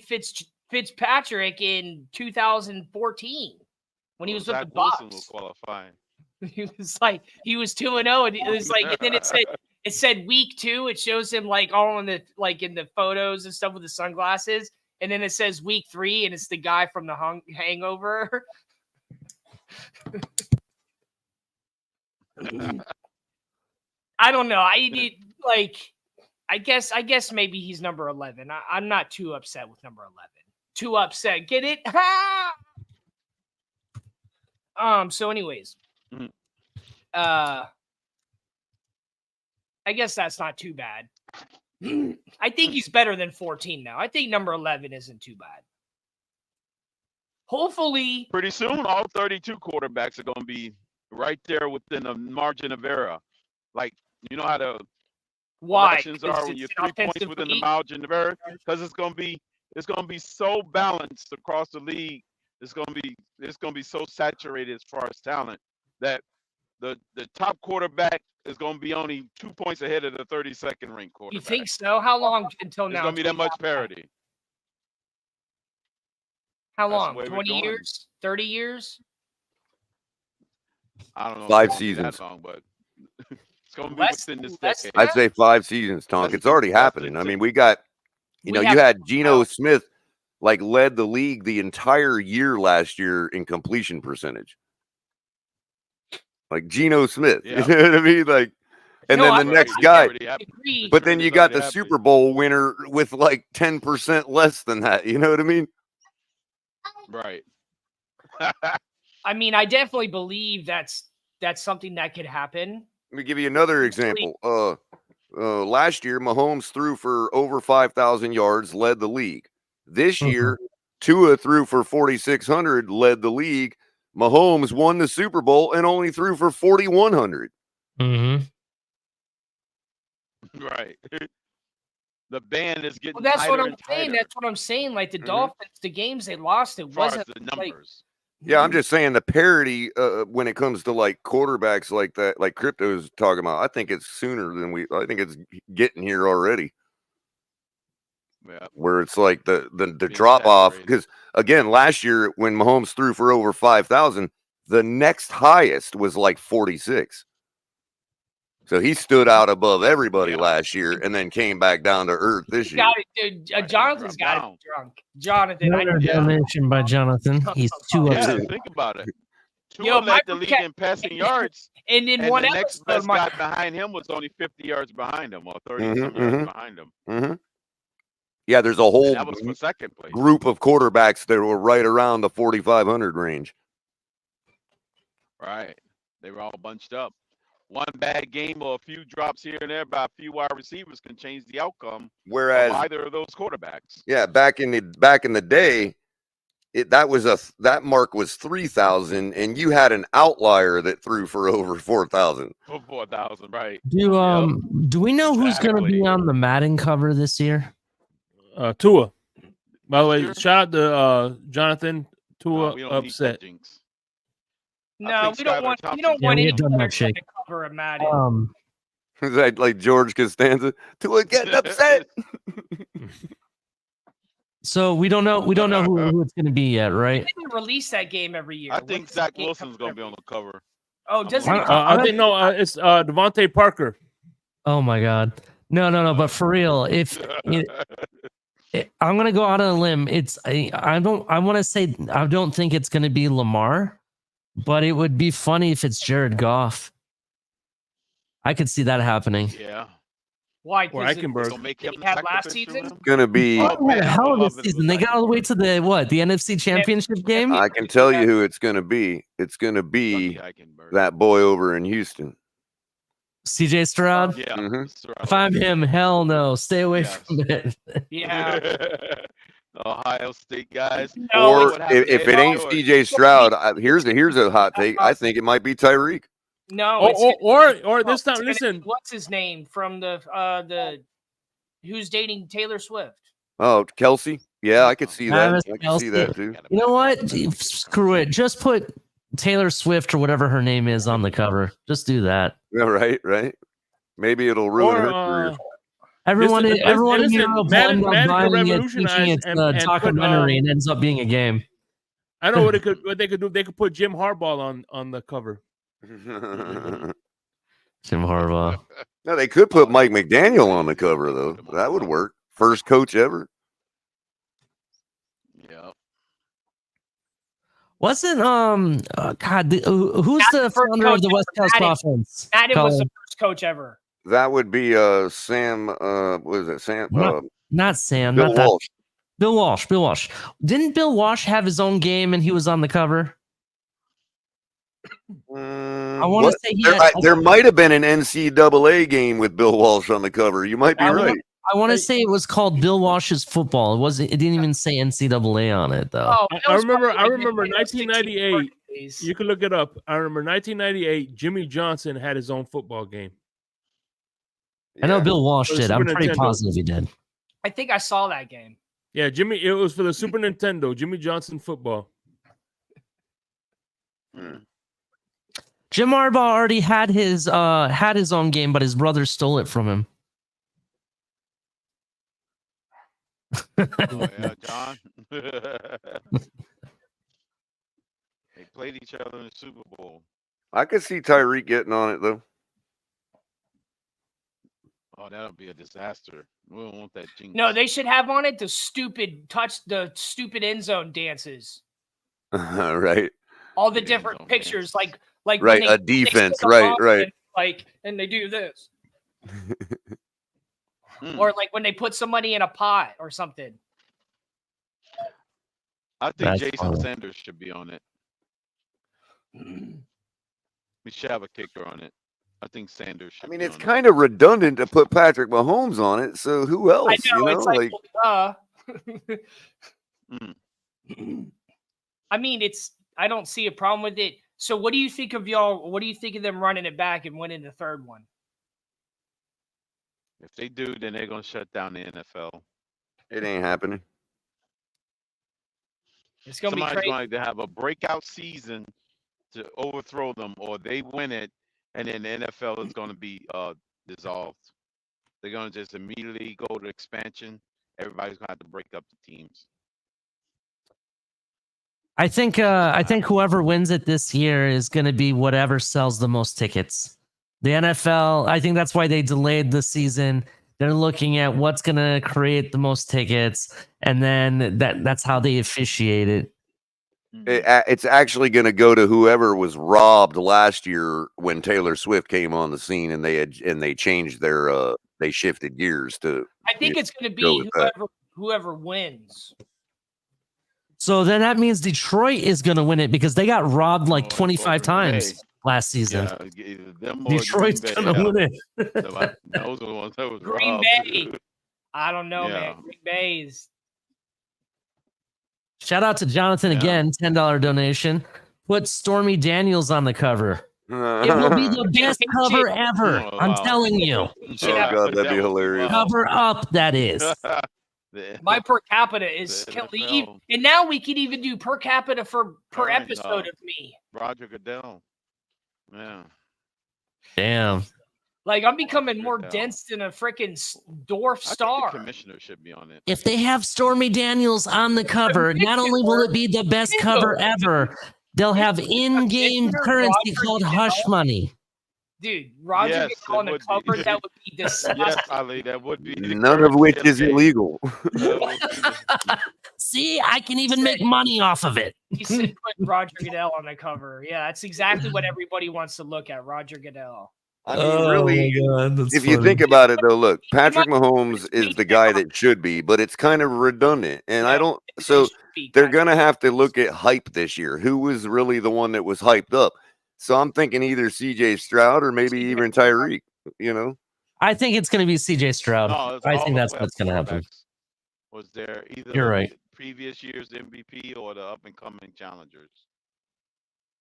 Fitzpatrick in 2014 when he was with Zach the Wilson was Bucks. qualifying. He was like he was 2-0, and it was like, and then it said week 2. It shows him like all in the like in the photos and stuff with the sunglasses, and then it says week 3, and it's the guy from the Hangover. I don't know. I need like. I guess maybe he's number 11. I'm not too upset with number 11. Too upset. Get it? So anyways. Mhm. I guess that's not too bad. I think he's better than 14 now. I think number 11 isn't too bad. Hopefully. Pretty soon, all 32 quarterbacks are going to be right there within a margin of error. Like, you know how the Why? elections are when you're 3 points within the margin of error? Because it's going to be so balanced across the league. It's going to be so saturated as far as talent that the top quarterback is going to be only 2 points ahead of the 32nd ranked quarterback. You think so? How long until now? There's going to be that much parity. How That's the long? way we're 20 going. years? 30 years? I don't know. 5 if it's seasons. that long, but it's going to be Less- within this less decade. I'd say 5 seasons, Tonk. It's already happening. I mean, we got, you know, you had Geno Smith like led the league the entire year last year in completion percentage. Like Geno Smith, Yeah. you know what I mean? Like, and then the next guy. Agree. But then you got the Super Bowl winner with like 10% less than that. You know what I mean? Right. I mean, I definitely believe that's something that could happen. Let me give you another example. Last year, Mahomes threw for over 5,000 yards, led the league. This year, Tua threw for 4,600, led the league. Mahomes won the Super Bowl and only threw for 4,100. Mm-hmm. Right. The band is getting Well, that's tighter what I'm and saying. tighter That's what I'm saying. Like the Dolphins, the games they lost, it as far as wasn't the like. numbers. Yeah, I'm just saying the parity when it comes to like quarterbacks like that, like Crypto's talking about. I think it's sooner than I think it's getting here already. Yeah. Where it's like the drop off, because again, last year when Mahomes threw for over 5,000, the next highest was like 46. So he stood out above everybody last year and then came back down to earth this year. Got it, dude. Jonathan's got it drunk. Jonathan, Another donation by Jonathan. He's too Yeah, upset. think about it. Yo, Tua led the league in passing yards, and in and one the next episode, best guy behind him was only 50 yards behind him, or 30 some yards behind him. Yeah, there's a whole That was for second place. group of quarterbacks that were right around the 4,500 range. Right. They were all bunched up. One bad game or a few drops here and there by a few wide receivers can change the outcome Whereas of either of those quarterbacks. Yeah, back in the day, that mark was 3,000, and you had an outlier that threw for over 4,000. For 4,000, right? Do we know who's going to be on the Madden cover this year? Tua. By the way, shout out to Jonathan. Tua we don't upset. Need that jinx. No, we don't want any player to cover a Madden. Is that like George Costanza? Tua getting upset. So we don't know who it's going to be yet, right? They didn't release that game every year. I think Zach Wilson's going to be on the cover. Oh, doesn't I think no. It's Devontae Parker. Oh my God, no! But for real, I'm going to go out on a limb. I want to say I don't think it's going to be Lamar, but it would be funny if it's Jared Goff. I could see that happening. Yeah. Why? Or 'Cause of Eichenberg. Don't make they him the had last sacrificial season? lamb? Gonna be. Oh, They had man, a I hell would of a love it if it season. was They got all the way to the what? The NFC Championship game. I can tell you who it's gonna be. It's gonna be Eichenberg. that boy over in Houston. CJ Stroud. Yeah. Mhm. If I'm him, hell no. Stay away Yes. from it. Yeah. Ohio State guys. No, Or what happened to if it Eddie ain't George? CJ Stroud, here's a hot take. I think it might be Tyreek. no, Oh, it's or this it's time, gonna be- listen. what's his name from the who's dating Taylor Swift? Oh, Kelsey. Yeah, I could see that. Travis I could see that too. You know what? Screw it. Just put Taylor Swift or whatever her name is on the cover. Just do that. Yeah, right. Maybe it'll ruin her career. Everyone, everyone in listen, Europe Madden will end up could buying it, revolutionize thinking it's and a put, documentary, and ends up being a game. I know what they could do. They could put Jim Harbaugh on the cover. Jim Harbaugh. No, they could put Mike McDaniel on the cover though. That would work. First coach ever. Yeah. Wasn't God? Who's That's the the first founder of coach the West ever. Coast Madden. offense? Madden was the Colin? first coach ever. That would be Sam. What is it? Sam. Not Sam. Bill not that. Walsh. Bill Walsh. Bill Walsh. Didn't Bill Walsh have his own game and he was on the cover? I want to say he had, there might have been an NCAA game with Bill Walsh on the cover. You might be right. I want to say it was called Bill Walsh's football. It didn't even say NCAA on it though. Oh, I remember 1998. 1998. You can look it up. I remember 1998. Jimmy Johnson had his own football game. I know Bill Walsh For the did. I'm Super pretty Nintendo. positive he did. I think I saw that game. Yeah, Jimmy. It was for the Super Nintendo. Jimmy Johnson football. Jim Harbaugh already had his own game, but his brother stole it from him. Oh, yeah, John. They played each other in the Super Bowl. I could see Tyreek getting on it though. Oh, that'll be a disaster. We don't want that jinx. No, they should have on it the stupid end zone dances. Right. All the Yeah, different zone pictures, dances. like Right, when a they defense, stick them right, up right. and they do this, Mm. or like when they put somebody in a pot or something. I think That's Jason funny. Sanders should be on it. We should have a kicker on it. I think Sanders should I mean, be it's on it. kind of redundant to put Patrick Mahomes on it. So who else? I know, it's like, Mm. I mean, I don't see a problem with it. So what do you think of y'all? What do you think of them running it back and winning the third one? If they do, then they're going to shut down the NFL. it ain't happening. It's gonna Somebody's be crazy. going to have a breakout season to overthrow them, or they win it, and then the NFL is going to be dissolved. They're going to just immediately go to expansion. Everybody's going to have to break up the teams. I think whoever wins it this year is going to be whatever sells the most tickets. The NFL, I think that's why they delayed the season. They're looking at what's going to create the most tickets, and then that's how they officiate it. It's actually going to go to whoever was robbed last year when Taylor Swift came on the scene, and they changed their they shifted gears to. I think it's going to go be with that. whoever wins. So then that means Detroit is going to win it because they got robbed like Oh, 25 Green times Bay. last season. Yeah, either them or Detroit's Green Bay, going to yeah. win it. Those are the ones that was Green robbed. Bay. I don't know, Yeah. man. Green Bay's. Shout out to Jonathan Yeah. again, $10 donation. Put Stormy Daniels on the cover. It will be the best cover ever. Oh, I'm wow. telling you. should Oh have- God, that'd That be would hilarious. wow. Cover up, that is. My per capita is The can NFL. leave, and now we can even do per capita per Right, episode of me. Roger Goodell. Yeah. Damn. Like I'm becoming more Goodell. dense than a freaking dwarf I think star. the commissioner should be on it. If they have Stormy Daniels on the cover, not only will it be the best cover ever, they'll have in-game Commissioner currency Roger called Goodell? hush money. Dude, Roger Yes, gets on it the would cover. be. That would be disgusting. Yes, Ali, that would be. the None of which is currency of illegal. the game. That would be the- See, I can even make money off of it. He said put Roger Goodell on the cover. Yeah, that's exactly what everybody wants to look at. Roger Goodell. I mean, really, my God, that's if you funny. think about it, though, look, might Patrick Mahomes is the guy that should be, but it's kind of redundant. And I Yeah, don't, it so should be they're kind going to have to look at hype this year. Who was really the one that was hyped up? So I'm thinking either CJ Stroud or maybe CJ even Stroud. Tyreek, you know? I think it's going to be CJ Stroud. No, it's I all think the that's playoff what's going to happen. quarterbacks. Was there either You're right. previous year's MVP or the up and coming challengers?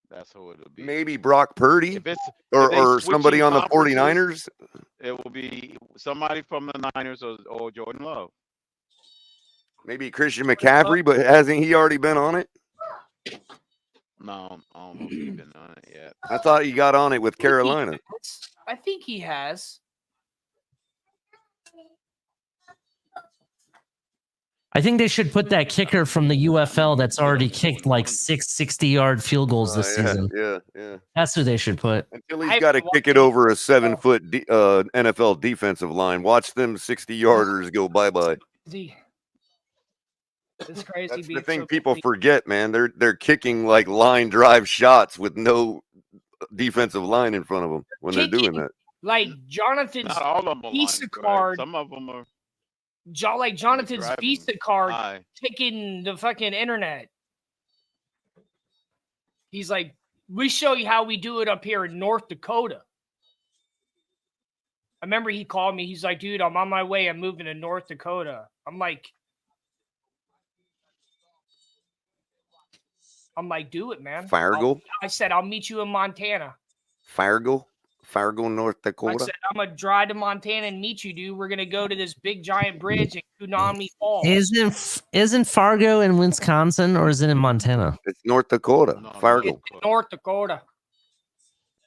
That's who it'll be. Maybe Brock Purdy If it's or, they or somebody switching on the conferences, 49ers. it will be somebody from the Niners or Jordan Love. Maybe Christian McCaffrey, but hasn't he already been on it? No, I don't know if he's been on it yet. I thought he got on it with Carolina. I think he has. I think they should put that kicker from the UFL that's already kicked like 6 60-yard field goals this season. Yeah. That's who they should put. Until he's got to kick it over a 7-foot NFL defensive line. Watch them 60-yarders go bye-bye. It's crazy. That's the being thing so people complete. forget, man. They're kicking like line drive shots with no defensive line in front of them when they're doing that. Like Jonathan's Not all of them are Visa line drive. card. Some of them are like Jonathan's driving Visa card high. taking the fucking internet. He's like, we show you how we do it up here in North Dakota. I remember he called me. He's like, dude, I'm on my way. I'm moving to North Dakota. I'm like, do it, man. Fargo? I said, I'll meet you in Montana. Fargo, North I Dakota. said, I'm going to drive to Montana and meet you, dude. We're going to go to this big giant bridge in Kunami Falls. Isn't Fargo in Wisconsin or is it in Montana? It's North Dakota. No, Fargo. It's in North Dakota.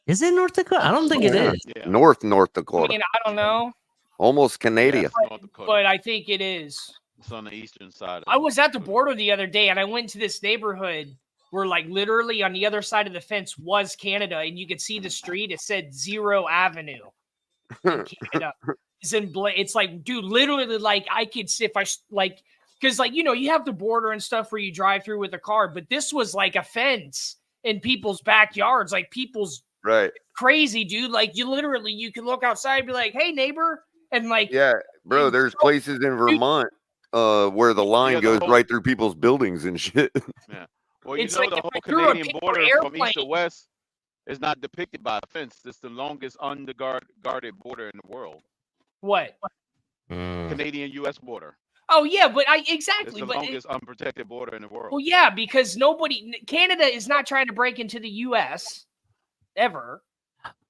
Is it North Dakota? I don't think it Yeah. is. Yeah. North I Dakota. mean, I don't know, Almost Yeah, Canadian. it's North Dakota. but I think it is. It's on the eastern side. I was at the border the other day, and I went to this neighborhood where, like, literally on the other side of the fence was Canada, and you could see the street. It said 0 Avenue in Canada. It's like, dude, literally, like, I could see if I like, because, like, you know, you have the border and stuff where you drive through with a car, but this was like a fence in people's backyards, like people's Right. crazy, dude. Like, you can look outside and be like, hey, neighbor, and like, Yeah, bro, there's places in Vermont where the line Yeah, the goes whole- right through people's buildings and shit. Yeah. Well, you It's know, like the if whole I threw a Canadian paper border from east to airplane- west is not depicted by a fence. It's the longest guarded border in the world. what? Canadian-U.S. border. Oh yeah, but It's exactly, the but longest unprotected border in the world. well, yeah, because Canada is not trying to break into the U.S. ever.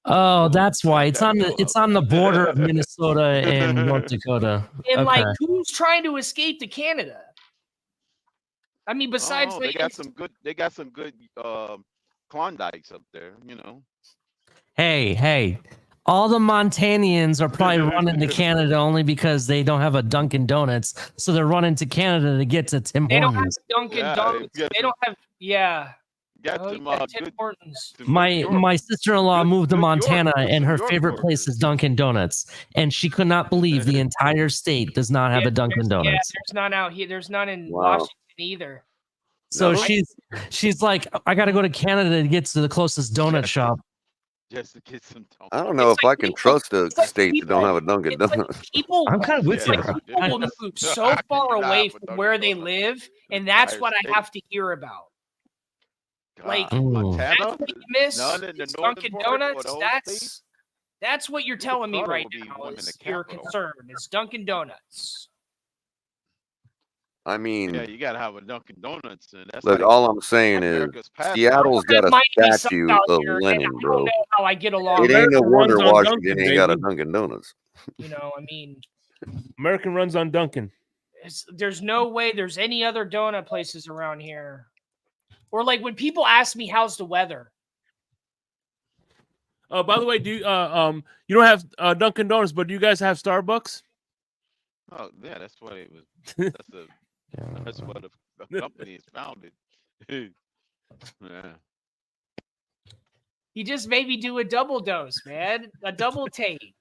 Oh, that's why it's on the border of Minnesota and North Dakota. And Okay. like, who's trying to escape to Canada? I mean, besides Oh, they got some good Klondikes up there, you know. Hey, all the Montanians are probably running to Canada only because they don't have a Dunkin' Donuts, so they're running to Canada to get to Tim They don't have Hortons. Dunkin' Yeah, Donuts. yeah. They don't have, yeah. Got Oh, some yeah, Tim good Hortons. some New York. My sister-in-law Good- moved to good York- Montana, good and her New York favorite burgers. place is Dunkin' Donuts, and she could not believe the entire state does not have a Dunkin' Yeah, Donuts. there's none out here. There's none in Wow. Washington either. So No. she's like, I got to go to Canada to get to the closest donut shop. Just to get some donuts. I don't know It's if like I can people- trust a it's like state that don't people- have a Dunkin' It's like Donuts. people, I'm kind of with it's you. like people will move so far away from where they live, and that's what I have to hear about. like, God, Ooh. Montana? That's what you miss. None in the It's northern Dunkin' part or Donuts. the whole That's what you're telling me thought it right would be now. one in Is the your capital. concern? It's Dunkin' Donuts. I mean, Yeah, you gotta have a Dunkin' Donuts, and that's look, like all I'm saying is America's passport. Seattle's got There a might be some statue out of here, and Lenin, I don't bro. know how I get along. It ain't no America wonder runs on Washington Dunkin', ain't got a baby. Dunkin' Donuts. You know, I mean, American runs on Dunkin'. there's no way there's any other donut places around here. Or like when people ask me how's the weather. By the way, do you you don't have Dunkin' Donuts, but do you guys have Starbucks? Oh, yeah, that's what it was. That's what the company is founded. Yeah. He just made me do a double dose, man. A double take.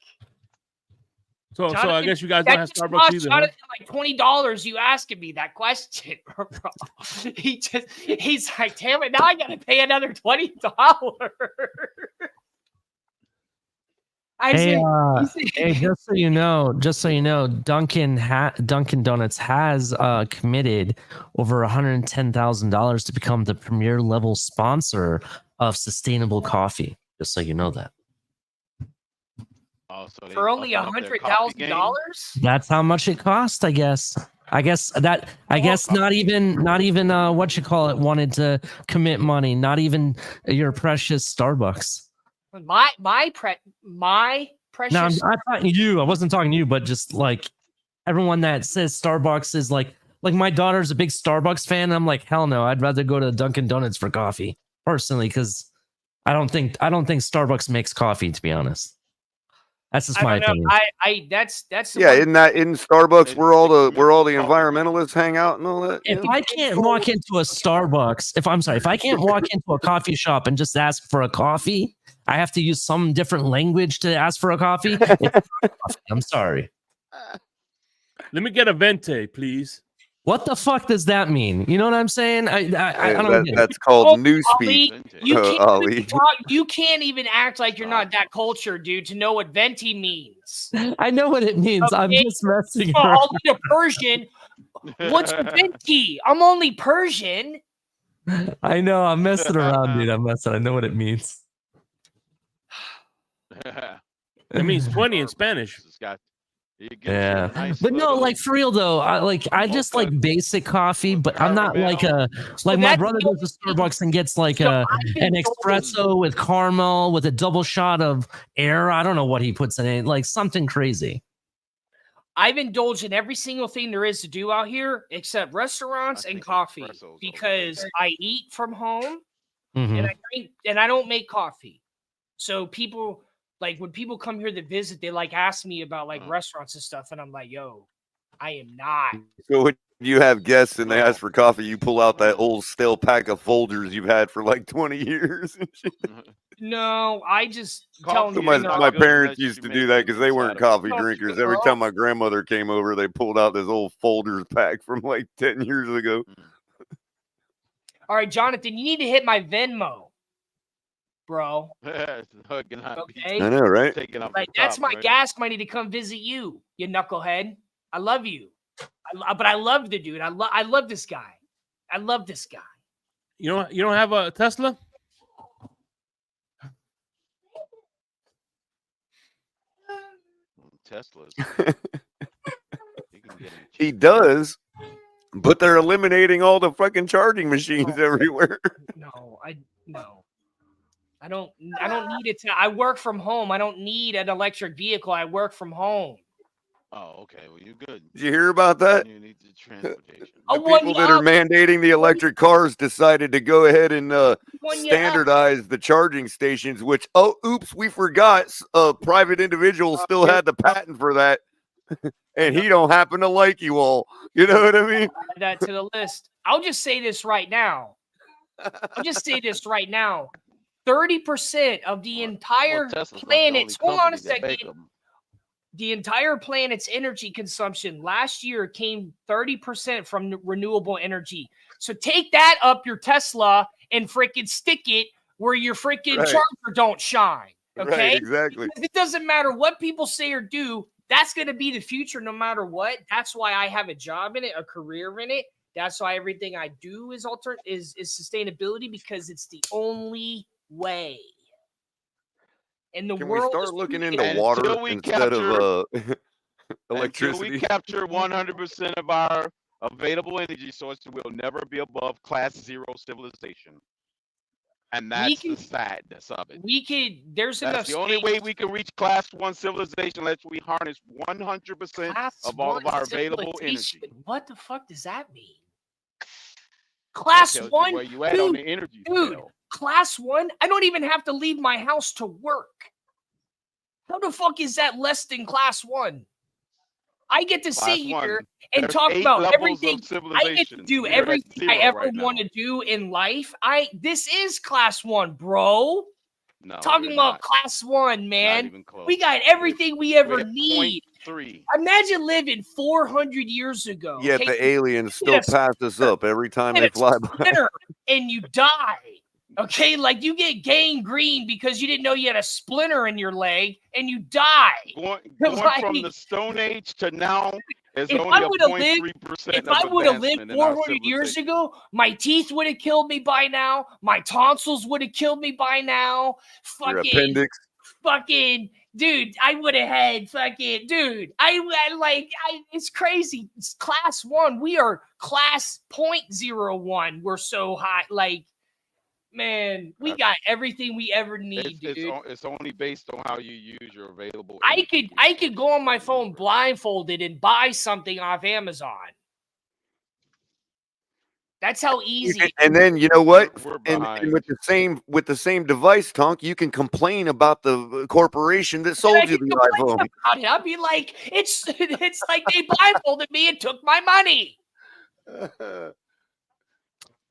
So I Jonathan, guess you guys That don't have just Starbucks cost either. Huh? Jonathan like $20 you asking me that question. bro. He's like, damn it, now I gotta pay another $20. I Hey, said, hey, just so you know, Dunkin' Donuts has committed over $110,000 to become the premier level sponsor of sustainable coffee. Just so you know that. Oh, so they for only upping up their coffee game? $100,000. That's how much it cost, I guess. I guess not even what you call it wanted to commit money. Not even your precious Starbucks. My No, precious. I'm talking to you. I wasn't talking to you, but just like everyone that says Starbucks is like my daughter's a big Starbucks fan. And I'm like, hell no, I'd rather go to Dunkin' Donuts for coffee personally, because I don't think Starbucks makes coffee, to be honest. That's just my I don't know. opinion. That's the Yeah, one. isn't that in Starbucks where all the Coffee. environmentalists hang out and all that? If Yeah. I can't walk into a Starbucks, if I can't walk into a coffee shop and just ask for a coffee, I have to use some different language to ask for a coffee. It's not coffee. I'm sorry. Let me get a venti, please. What the fuck does that mean? You know what I'm saying? I don't get it. That's called Oh, newspeak. Ali, you can't Ali. even talk, you can't even act like you're not that cultured, dude, to know what venti means. I know what it means. I'm Okay. just messing Oh, around. I'll be a Persian. What's a venti? I'm only Persian. I know. I'm messing around, dude. I know what it means. It means 20 in Spanish. Yeah, Nice but no, little- like for real though, I just like basic coffee, but I'm not like a like my that's brother the goes to Starbucks and gets like So an I've been espresso with caramel with a double shot of air. I don't know what he puts in it, like something crazy. I've indulged in every single thing there is to do out here except restaurants I and think coffee espresso's because overrated. I eat from home Mhm. and I drink and I don't make coffee. So people like when people come here to visit, they like ask me about like restaurants and stuff, and I'm like, yo, I am not. So when you have guests and they Bro. ask for coffee, you pull out that old stale pack of Folgers you've had for like 20 years. And shit. No, I just Coffee tell So them my, you know, my good parents unless used you to make do that it because they weren't inside of a coffee Oh, drinkers. shit, Every bro. time my grandmother came over, they pulled out this old Folgers pack from like 10 years ago. All right, Jonathan, you need to hit my Venmo, bro. Hugging on Okay, I know, right? taking off like the that's top, my right? gas money to come visit you, you knucklehead. I love you, but I love the dude. I love this guy. I love this guy. You don't have a Tesla? Teslas. You can get 'em He cheap. does, but they're eliminating all the fucking charging machines everywhere. No, I don't need it to. I work from home. I don't need an electric vehicle. I work from home. Oh, okay. Well, you're good. Did you hear about that? You need the transportation. The people that are mandating the electric cars decided to go ahead and standardize the charging stations, which, oh, oops, we forgot. A private individual still had the patent for that, and he don't happen to like you all. You know what I mean? Add that to the list. I'll just say this right now. 30% of the entire planet's. Hold on a second. The entire planet's energy consumption last year came 30% from renewable energy. So take that up your Tesla and freaking stick it where your freaking charger don't shine. Okay? Right, exactly. Because it doesn't matter what people say or do. That's going to be the future no matter what. That's why I have a job in it, a career in it. That's why everything I do is sustainability, because it's the only way. And the Can we world start is looking moving into water instead of Until we electricity? capture 100% of our available energy sources, we'll never be above class 0 civilization. And that's the sadness of it. There's enough That's the only way we can reach class 1 civilization unless we harness 100% of all of our available energy. What the fuck does that mean? Class That tells you 1? where you at on the energy scale. Class 1? I don't even have to leave my house to work. How the fuck is that less than class 1? I get to sit here and talk about everything. I get to do everything I ever want to do in life. This is class 1, bro. No, talking about class 1, man. We got everything we ever need. 0.3. Imagine living 400 years ago. Yet the aliens still pass us up every time they fly by. And you die. Okay, like you get gangrene because you didn't know you had a splinter in your leg and you die. Going Like, from the Stone Age to now is if only I a would have lived, 0.3% if of I would have lived advancement in our 400 years civilization. ago, my teeth would have killed me by now. My tonsils would have killed me by now. Your Fucking, appendix. dude, I would have had fucking, dude. It's crazy. It's class 1. We are class 0.01. We're so high. Like, man, we got everything we ever need, dude. It's only based on how you use your available. I could go on my phone blindfolded and buy something off Amazon. That's how easy. And then you know what? We're And behind. with the same device, Tonk, you can complain about the corporation that sold you the iPhone. I'd be like, it's like they blindfolded me and took my money.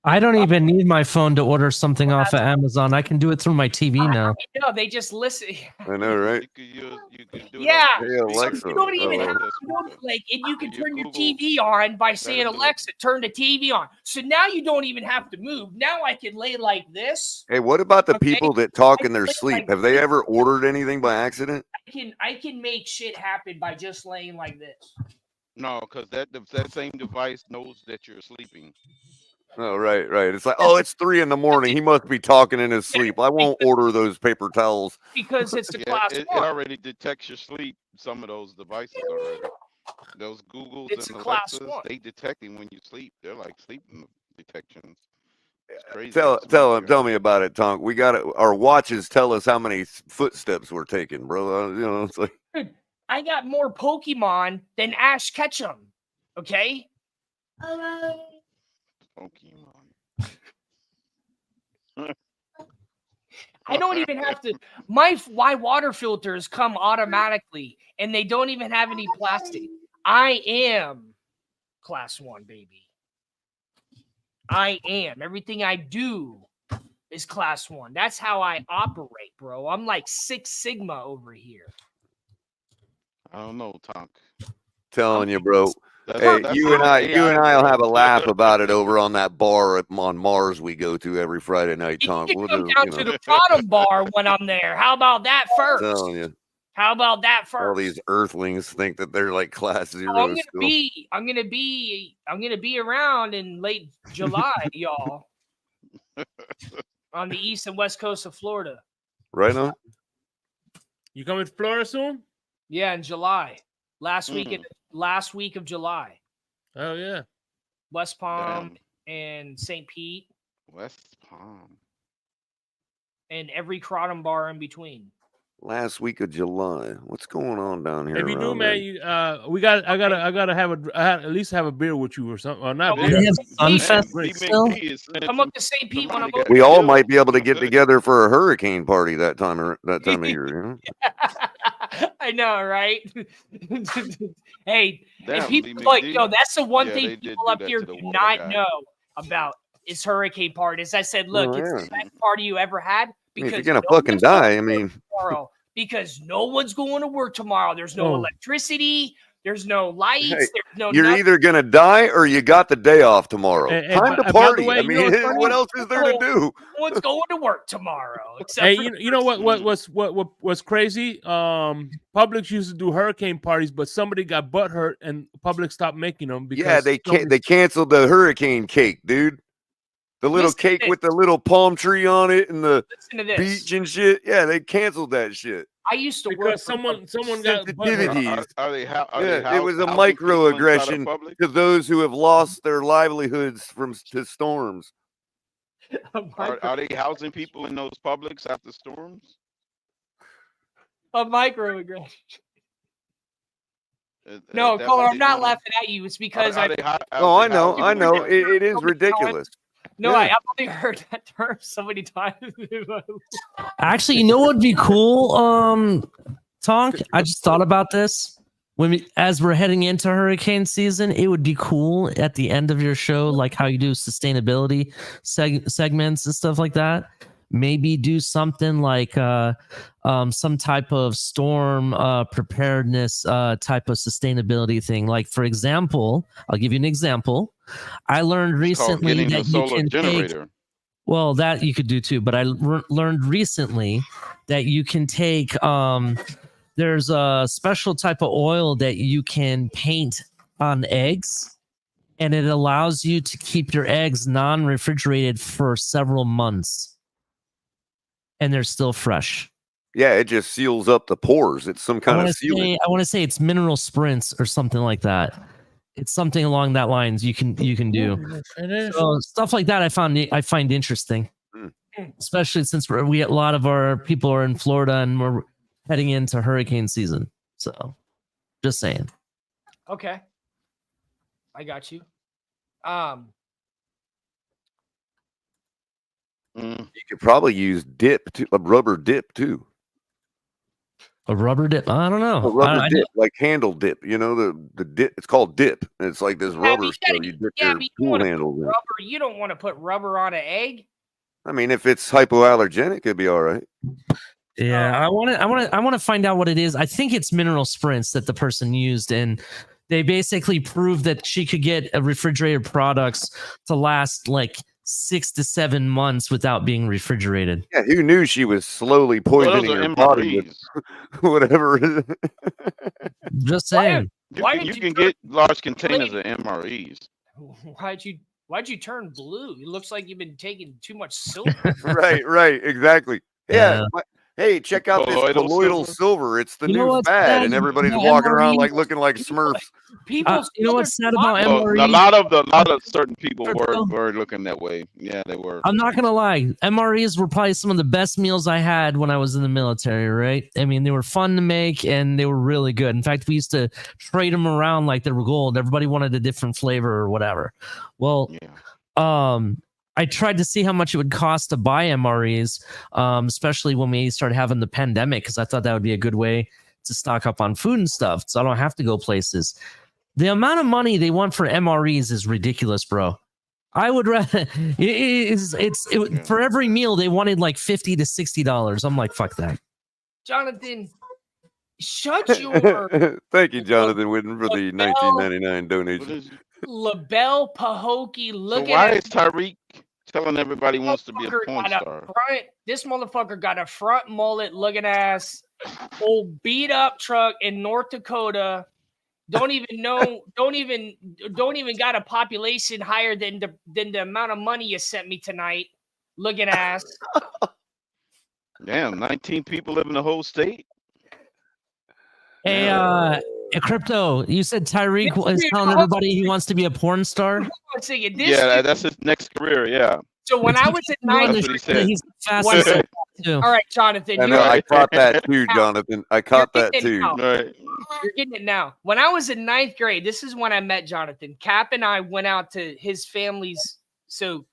I don't even need my phone to order something off of Amazon. I can do it through my TV now. No, they just listen. I know, right? You can do Yeah. Hey, Alexa. You don't even have to and you can turn your Google. TV on by saying, Better do it. Alexa, turn the TV on. So now you don't even have to move. Now I can lay like this. Hey, what about the Okay. people that talk in their Like- sleep? Have they ever ordered anything by accident? I can make shit happen by just laying like this. No, because that same device knows that you're sleeping. Oh, right. It's like, oh, it's 3 a.m. He must be talking in his sleep. I won't order those paper towels. Because it's a Yeah, class it 1. already detects your sleep. Some of those devices already. Those Googles It's and a class Alexas, 1. they detecting when you sleep. They're like sleep detections. It's crazy. Tell me about it, Tonk. We got it. Our watches tell us how many footsteps we're taking, bro. You know, it's like, Dude, I got more Pokemon than Ash Ketchum. Okay? Pokemon. I don't even have to. My water filters come automatically, and they don't even have any plastic. I am class 1, baby. I am. Everything I do is class 1. That's how I operate, bro. I'm like 6 Sigma over here. I don't know, Tonk. telling you, bro. That's You and I'll have a bro. laugh about it over on that bar on Mars we go to every Friday night, You Tonk. can We'll come do, down you to know, the bottom bar when I'm there. How about that first? telling you. How about that All first? these Earthlings think that they're like class 0 I'm still. gonna be around in late July, y'all, on the east and west coast of Florida. Right on. You coming to Florida soon? Yeah, in July, last week of July, Oh yeah. West Palm and St. Pete West Palm. and every Croton bar in between. Last week of July. What's going on down here? If you do, around man, there? I gotta have at least have a beer with you or something. Or not Oh, beer. They have Sunfest Great. still? Come up to St. Pete when I'm over. We all might be able to get together for a hurricane party that time of year. You know? I know, right? Hey, Damn, and people Lee like, McD. yo, that's the one Yeah, thing they did people do up that here to the do water not guy. know about is hurricane parties. I said, look, Oh, it's yeah. the best party you ever had I mean, because if you're gonna no fucking one's going die, to I mean, work tomorrow because no one's going to work tomorrow. There's no Oh. electricity. There's no lights. Hey, There's no you're nothing. either gonna die or you got the day off tomorrow. Hey, Time by to the party. way, I you know mean, what's funny? what else is there to do? No one's going to work tomorrow. Except Hey, for you know what's crazy? Publix used to do hurricane parties, but somebody got butt hurt and Publix stopped making them because Yeah, they canceled the hurricane cake, dude. The little Listen to cake this. with the little palm tree on it and the Listen to this. beach and shit. Yeah, they canceled that shit. I used to work because for someone got butt hurt. Sensitivities. Are they Yeah, it was a housing people inside of microaggression Publix? to those who have lost their livelihoods to storms. Are they housing people in those Publix after storms? a microaggression. No, No, Caller, I'm not laughing at you. It's because I Oh, I know. It is ridiculous. no, yeah. I've only heard that term so many times. Actually, you know what would be cool, Tonk? I just thought about this. As we're heading into hurricane season, it would be cool at the end of your show, like how you do sustainability segments and stuff like that. Maybe do something like some type of storm preparedness type of sustainability thing. Like, for example, I'll give you an example. I learned recently that you can take. Well, that you could do too, but I learned recently that you can take there's a special type of oil that you can paint on eggs, and it allows you to keep your eggs non-refrigerated for several months, and they're still fresh. Yeah, it just seals up the pores. It's some kind of sealant. I want to say it's mineral sprints or something like that. It's something along that lines you can do. So stuff like that I find interesting, especially since a lot of our people are in Florida and we're heading into hurricane season. So, just saying. Okay, I got you. You could probably use dip too, a rubber dip too. A rubber dip? I don't know. A rubber dip, like handle dip. You know the dip. It's called dip. And it's like this rubber stuff. You dip your tool handles in. Rubber. You don't want to put rubber on an egg. I mean, if it's hypoallergenic, it'd be all right. Yeah, I want to find out what it is. I think it's mineral sprints that the person used, and they basically proved that she could get refrigerated products to last like 6 to 7 months without being refrigerated. Yeah, who knew she was slowly poisoning her body with whatever? Just saying. You can get large containers of MREs. Why'd you turn blue? It looks like you've been taking too much silver. Right, exactly. Yeah. Hey, check out this colloidal silver. It's the new fad, and everybody's walking around like looking like Smurfs. People, you know what's sad about MREs? A lot of certain people were looking that way. Yeah, they were. I'm not gonna lie. MREs were probably some of the best meals I had when I was in the military. Right? I mean, they were fun to make and they were really good. In fact, we used to trade them around like they were gold. Everybody wanted a different flavor or whatever. Well, I tried to see how much it would cost to buy MREs, especially when we started having the pandemic, because I thought that would be a good way to stock up on food and stuff, so I don't have to go places. The amount of money they want for MREs is ridiculous, bro. I would rather for every meal they wanted like $50 to $60. I'm like, fuck that. Jonathan, shut your. Thank you, Jonathan Whitten, for the $19.99 donation. LaBelle Pahokee looking. So why is Tyreek telling everybody wants to be a porn star? This motherfucker got a front mullet looking ass, old beat up truck in North Dakota. Don't even got a population higher than the amount of money you sent me tonight. Looking ass. Damn, 19 people live in the whole state. Hey, Crypto, you said Tyreek is telling everybody he wants to be a porn star? That's his next career, yeah. So when I was at 9, he's fast. All right, Jonathan. I caught that too, Jonathan. I caught that too. Right. You're getting it now. When I was in 9th grade, this is when I met Jonathan. Cap and I went out to his family's. So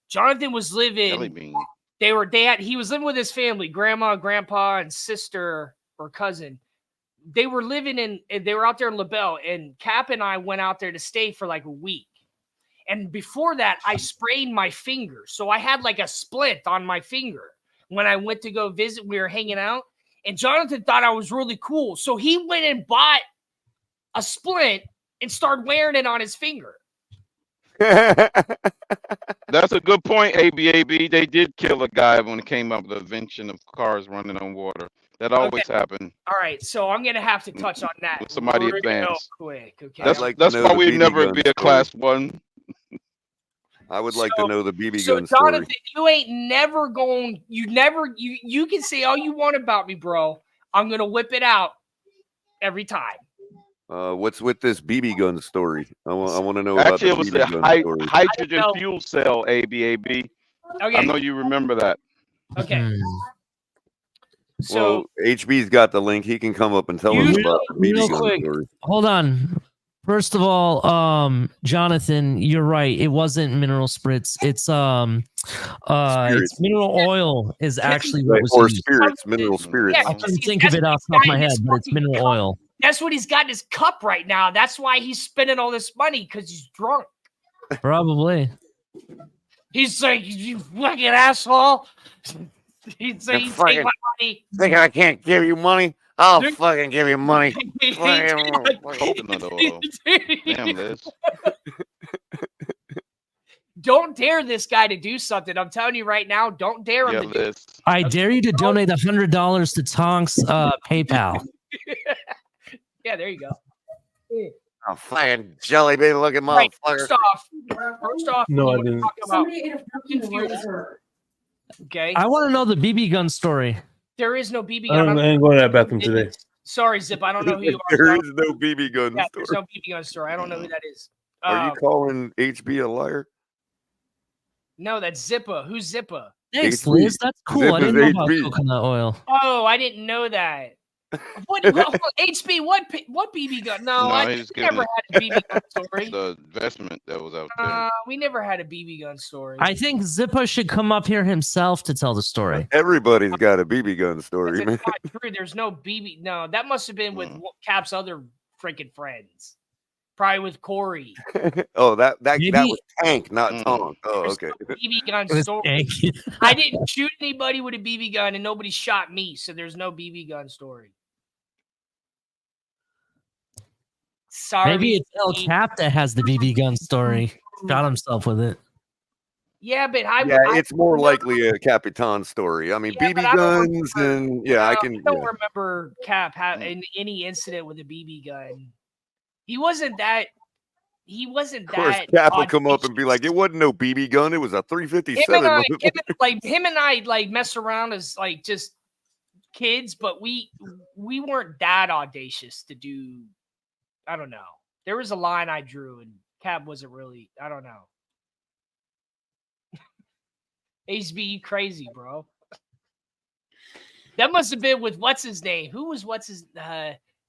Jonathan was living. He was living with his family, grandma, grandpa, and sister or cousin. They were out there in LaBelle, and Cap and I went out there to stay for like a week. And before that, I sprained my finger. So I had like a splint on my finger when I went to go visit. We were hanging out, and Jonathan thought I was really cool. So he went and bought a splint and started wearing it on his finger. That's a good point, ABAB. They did kill a guy when it came up with the invention of cars running on water. That always happened. All right, so I'm gonna have to touch on that. With somebody advanced. Quick, okay. That's why we'd never be a class 1. I would like to know the BB gun story. So Jonathan, you ain't never going. You can say all you want about me, bro. I'm gonna whip it out every time. What's with this BB gun story? I want to know about the BB gun story. Hydrogen fuel cell, ABAB. Okay. I know you remember that. Okay. So HB's got the link. He can come up and tell us about the BB gun story. Hold on. First of all, Jonathan, you're right. It wasn't mineral spritz. It's mineral oil is actually what was used. Spirits, mineral spirits. I couldn't think of it off the top of my head, but it's mineral oil. That's what he's got in his cup right now. That's why he's spending all this money, because he's drunk. Probably. He's like, you fucking asshole. He's like, you take my money. Think I can't give you money? I'll fucking give you money. Damn this. don't dare this guy to do something. I'm telling you right now, don't dare him Yeah, to do Liz. I dare you to donate $100 to Tonk's PayPal. Yeah, there you go. A flying jelly bean looking Right. motherfucker. First off, No, we I were didn't. talking about Somebody ate a fucking fucking fuel. razor. Okay. I want to know the BB gun story. There is no BB I gun. ain't going to that bathroom today. Sorry, Zip. I don't know who you are. There is no BB gun Yeah, store. there's no BB gun store. I don't know who that is. Are you calling HB a liar? No, that's Zippa. Who's Zippa? Thanks, HB. Liz. That's cool. Zip I didn't is know about HB. coconut oil. Oh, I didn't know that. What HB? What BB gun? No, No, I he's never giving had a BB gun story. the investment that was out there. We never had a BB gun story. I think Zippo should come up here himself to tell the story. Everybody's got a BB gun story, That's man. not true. There's no BB. No, that must have been with Mm. Cap's other freaking friends. Probably with Corey. Oh, that Maybe- was Tank, not Mm. Tonk. Oh, There's okay. no BB gun It was story. Hank. I didn't shoot anybody with a BB gun, and nobody shot me, so there's no BB gun story. Sorry. Maybe it's El Steve. Cap that has the BB gun story. Shot himself with it. Yeah, but Yeah, it's more likely a Capitan story. I mean, Yeah, but BB I don't guns remember- and yeah, I can. I don't Yeah. remember Cap having any incident with a BB gun. He wasn't that. He wasn't Of course, that. Cap will come up and be audacious. like, "It wasn't no BB gun. It was a him 357." and I mess around as like just kids, but we weren't that audacious to do. I don't know. There was a line I drew, and Cap wasn't really. I don't know. HB crazy, bro. That must have been with what's his name? Who was what's his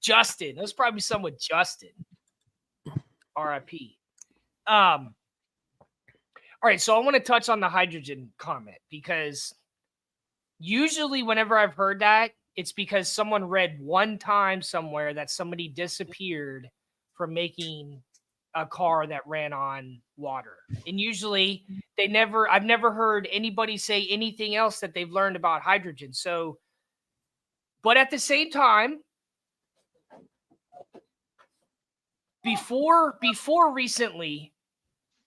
Justin? That was probably some with Justin. R.I.P. All right, so I want to touch on the hydrogen comment because usually whenever I've heard that, it's because someone read one time somewhere that somebody disappeared from making a car that ran on water. And usually I've never heard anybody say anything else that they've learned about hydrogen. So, but at the same time, before recently,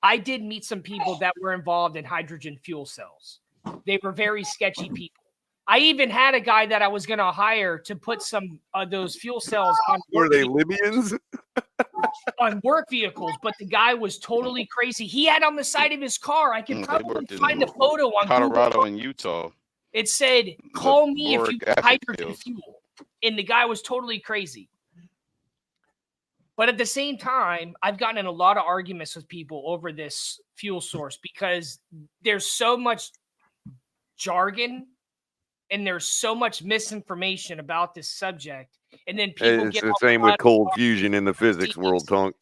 I did meet some people that were involved in hydrogen fuel cells. They were very sketchy people. I even had a guy that I was going to hire to put some of those fuel cells on. Were they Libyans? On work vehicles, but the guy was totally crazy. He had on the side of his car. I could They probably worked in find a photo on Colorado Google. and Utah. It said, "Call me if you boric want acid hydrogen pills. fuel," and the guy was totally crazy. But at the same time, I've gotten in a lot of arguments with people over this fuel source because there's so much jargon and there's so much misinformation about this subject. And then people It's get the all same caught with up cold on fusion in the physics world, Tonk.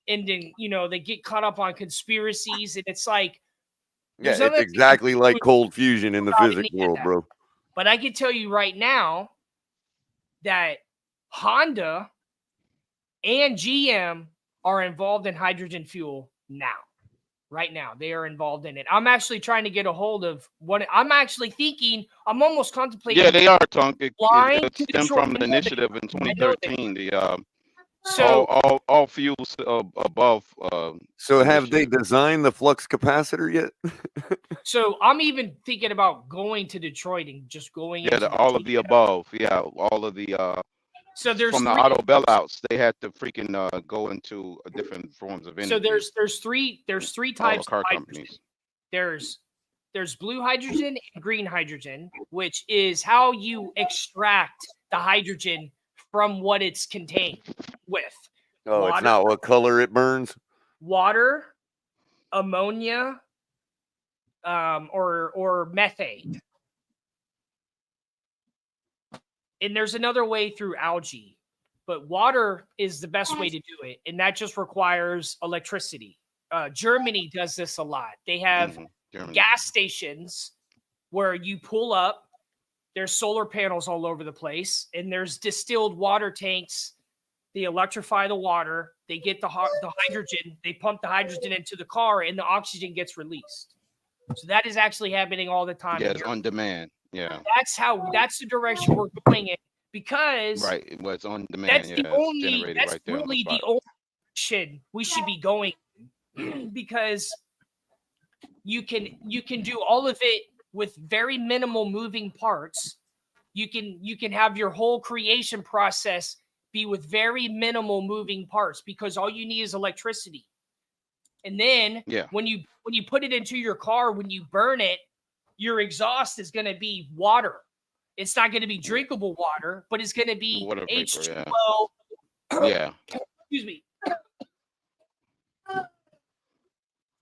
and then they get caught up on conspiracies, and it's like, Yeah, there's it's other exactly things like to cold fusion in the without physics any of world, that. bro. But I can tell you right now that Honda and GM are involved in hydrogen fuel now. Right now, they are involved in it. I'm actually trying to get a hold of what I'm actually thinking. I'm almost contemplating. Yeah, they are, Tonk. It Flying to stemmed Detroit. from the initiative in I know they 2013. The So all fuels above. So have they initiative. designed the flux capacitor yet? So I'm even thinking about going to Detroit and just going. Yeah, into all of the above. Yeah, all of the So there's from the three, auto bailouts, they had to freaking go into different forms of energy. so there's three all the types car of hydrogen. companies. There's blue hydrogen and green hydrogen, which is how you extract the hydrogen from what it's contained with. Oh, Water. it's not what color it burns. Water, ammonia, or methane. And there's another way through algae, but water is the best way to do it, and that just requires electricity. Germany does this a lot. They have Mhm, Germany. gas stations where you pull up, there's solar panels all over the place, and there's distilled water tanks. They electrify the water, they get the hydrogen, they pump the hydrogen into the car, and the oxygen gets released. So that is actually happening all the time. Yeah, in it's Europe. on demand. Yeah, That's the direction we're going in, because right. It was on demand. that's Yeah, the it's only generated that's right there on really the the spot. only direction we should be going in. Because you can do all of it with very minimal moving parts. You can have your whole creation process be with very minimal moving parts because all you need is electricity. And then when you put it into your car, when you burn it, your exhaust is going to be water. It's not going to be drinkable water, but it's going to be Water vapor, H2O. Yeah. Excuse me.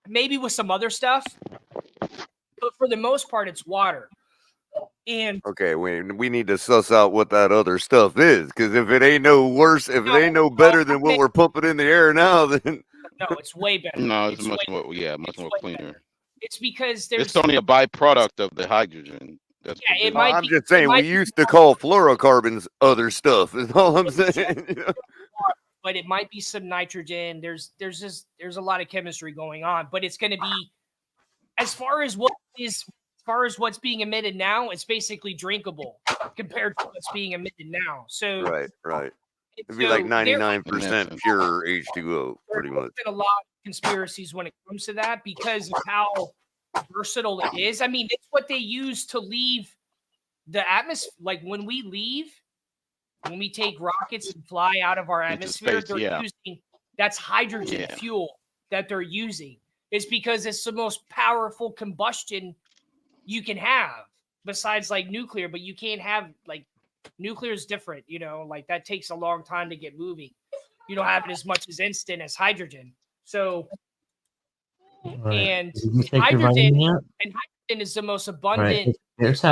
Maybe with some other stuff, but for the most part, it's water. And okay, we need to suss out what that other stuff is, because if it ain't no worse, if it ain't no better than what we're pumping in the air now, then no, it's way better. No, it's much more. Yeah, much more cleaner. Better. It's because there's. It's only a byproduct of the hydrogen. That's it might I'm be, just saying we used to call fluorocarbons other stuff. Is all I'm saying. You know? But it might be some nitrogen. There's a lot of chemistry going on, but it's going to be as far as what's being emitted now, it's basically drinkable compared to what's being emitted now. So right. It'd be like 99% pure H2O, pretty much. There's been a lot of conspiracies when it comes to that because of how versatile it is. I mean, it's what they use to leave the atmosphere. Like when we take rockets and fly out of our atmosphere, they're using that's hydrogen fuel that they're using. It's because it's the most powerful combustion you can have besides like nuclear, but you can't have like nuclear is different, you know, like that takes a long time to get moving. You don't have it as much as instant as hydrogen. So, and hydrogen is the most abundant. Hydrogen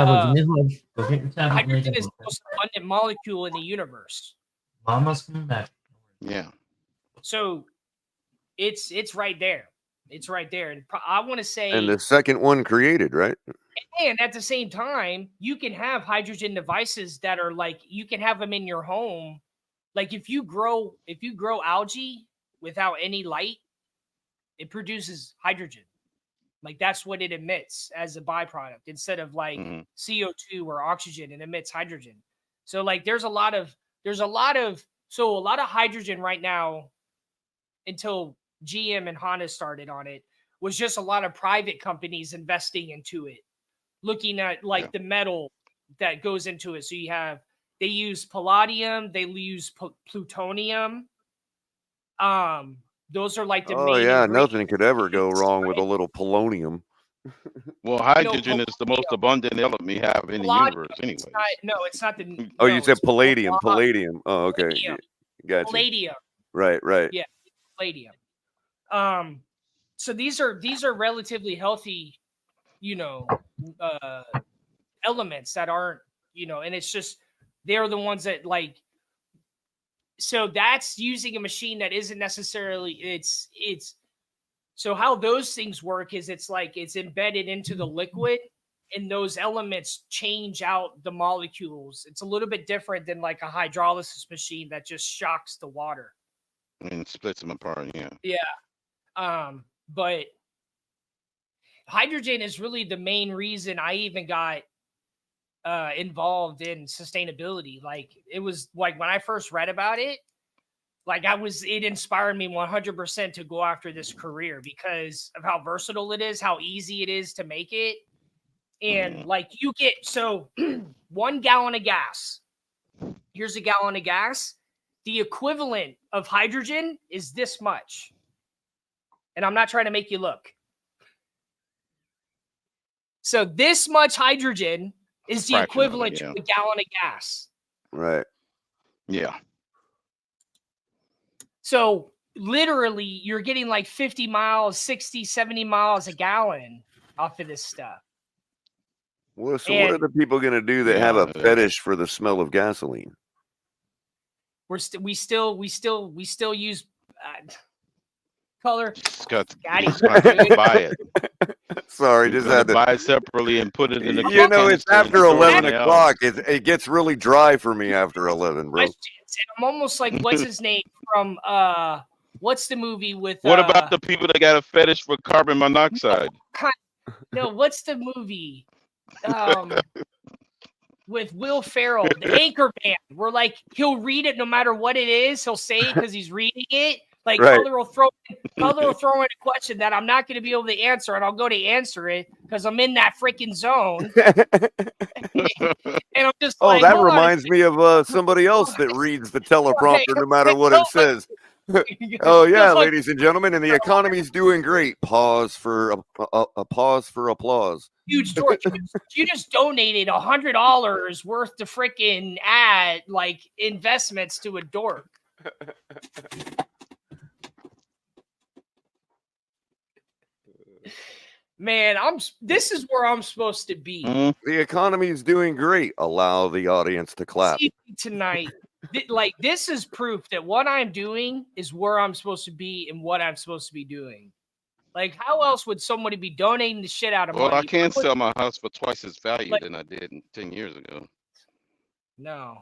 is the most abundant molecule in the universe. Mama's coming back. Yeah. So it's right there. It's right there. And I want to say. And the second one created, right? And at the same time, you can have hydrogen devices that are like, you can have them in your home. Like if you grow algae without any light, it produces hydrogen. Like that's what it emits as a byproduct instead of like CO2 or oxygen, it emits hydrogen. So like there's a lot of hydrogen right now until GM and Honda started on it was just a lot of private companies investing into it, looking at like the metal that goes into it. So they use palladium, they use plutonium. Those are like the main nothing could ever go wrong with a little polonium. Well, hydrogen is the most abundant element we have in the universe anyway. It's not the. Oh, you said palladium. Palladium. Oh, okay. Gotcha. Palladium. Right. Yeah, palladium. So these are relatively healthy, you know, elements that aren't, you know, and it's just they're the ones that like. So that's using a machine that isn't necessarily it's. So how those things work is it's like it's embedded into the liquid and those elements change out the molecules. It's a little bit different than like a hydrolysis machine that just shocks the water. And splits them apart, yeah. Yeah. But hydrogen is really the main reason I even got involved in sustainability. Like it was like when I first read about it, like it inspired me 100% to go after this career because of how versatile it is, how easy it is to make it. And like you get, so 1 gallon of gas, here's a gallon of gas. The equivalent of hydrogen is this much. And I'm not trying to make you look. So this much hydrogen is the equivalent to a gallon of gas. Right. Yeah. So literally you're getting like 50 miles, 60, 70 miles a gallon off of this stuff. Well, so what are the people going to do that have a fetish for the smell of gasoline? We still use color. Buy it. Sorry, just had to buy it separately and put it in the. You know, it's after 11 o'clock. It gets really dry for me after 11, bro. I'm almost like, what's his name from? What's the movie with? What about the people that got a fetish for carbon monoxide? No, what's the movie? With Will Ferrell, the Anchorman. We're like, he'll read it no matter what it is. He'll say it because he's reading it. Like Right. Color will throw in a question that I'm not going to be able to answer, and I'll go to answer it because I'm in that freaking zone. And I'm just Oh, like, that hold on. reminds me of somebody else that reads the teleprompter no matter what it says. Oh yeah, ladies and gentlemen, and the economy's doing great. Pause for a pause for applause. Huge George, you just donated $100 worth of freaking investments to a dork. Man, this is where I'm supposed to be. The economy is doing great. Allow the audience to clap. Tonight, this is proof that what I'm doing is where I'm supposed to be and what I'm supposed to be doing. Like, how else would somebody be donating the shit out of money? Well, I can't sell my house for twice its value than I did 10 years ago. No.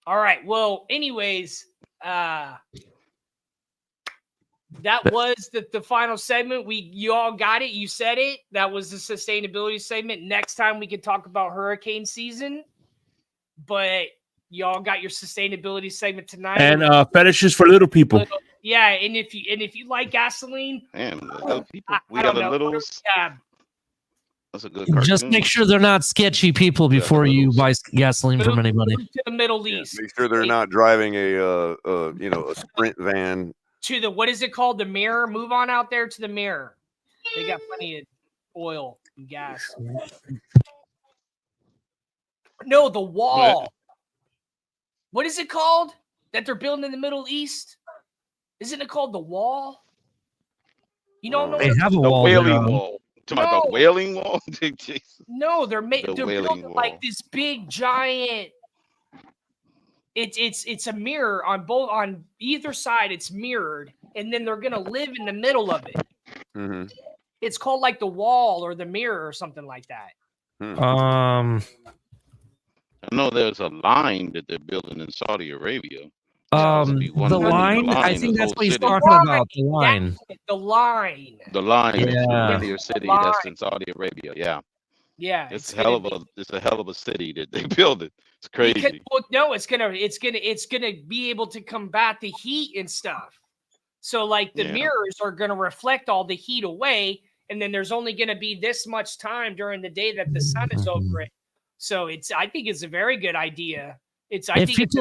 All right. Well, anyways, that was the final segment. You all got it. You said it. That was the sustainability segment. Next time we can talk about hurricane season. But y'all got your sustainability segment tonight. And fetishes for little people. Yeah, and if you like gasoline, man, little people. We got the littles. Yeah. That's a good cartoon. Just make sure they're not sketchy people before you buy gasoline from anybody. To the Middle East. Make sure they're not driving a Sprint van. To the, what is it called? The Mirror. Move on out there to the Mirror. They got plenty of oil and gas. No, the Wall. What is it called that they're building in the Middle East? Isn't it called the Wall? You don't know. They have a wall. The Wailing Wall. Talking about the Wailing Wall? No, they're building like this big giant. It's a mirror on either side. It's mirrored, and then they're gonna live in the middle of it. Mm-hmm. It's called like the Wall or the Mirror or something like that. I know there's a line that they're building in Saudi Arabia. The line. I think that's what he's talking about. The line. The line. The line. Yeah. Is your city that's in Saudi Arabia. Yeah. Yeah. It's a hell of a city that they build it. It's crazy. It's gonna be able to combat the heat and stuff. So like the mirrors are gonna reflect all the heat away, and then there's only gonna be this much time during the day that the sun is over it. So I think it's a very good idea. It's crazy. It's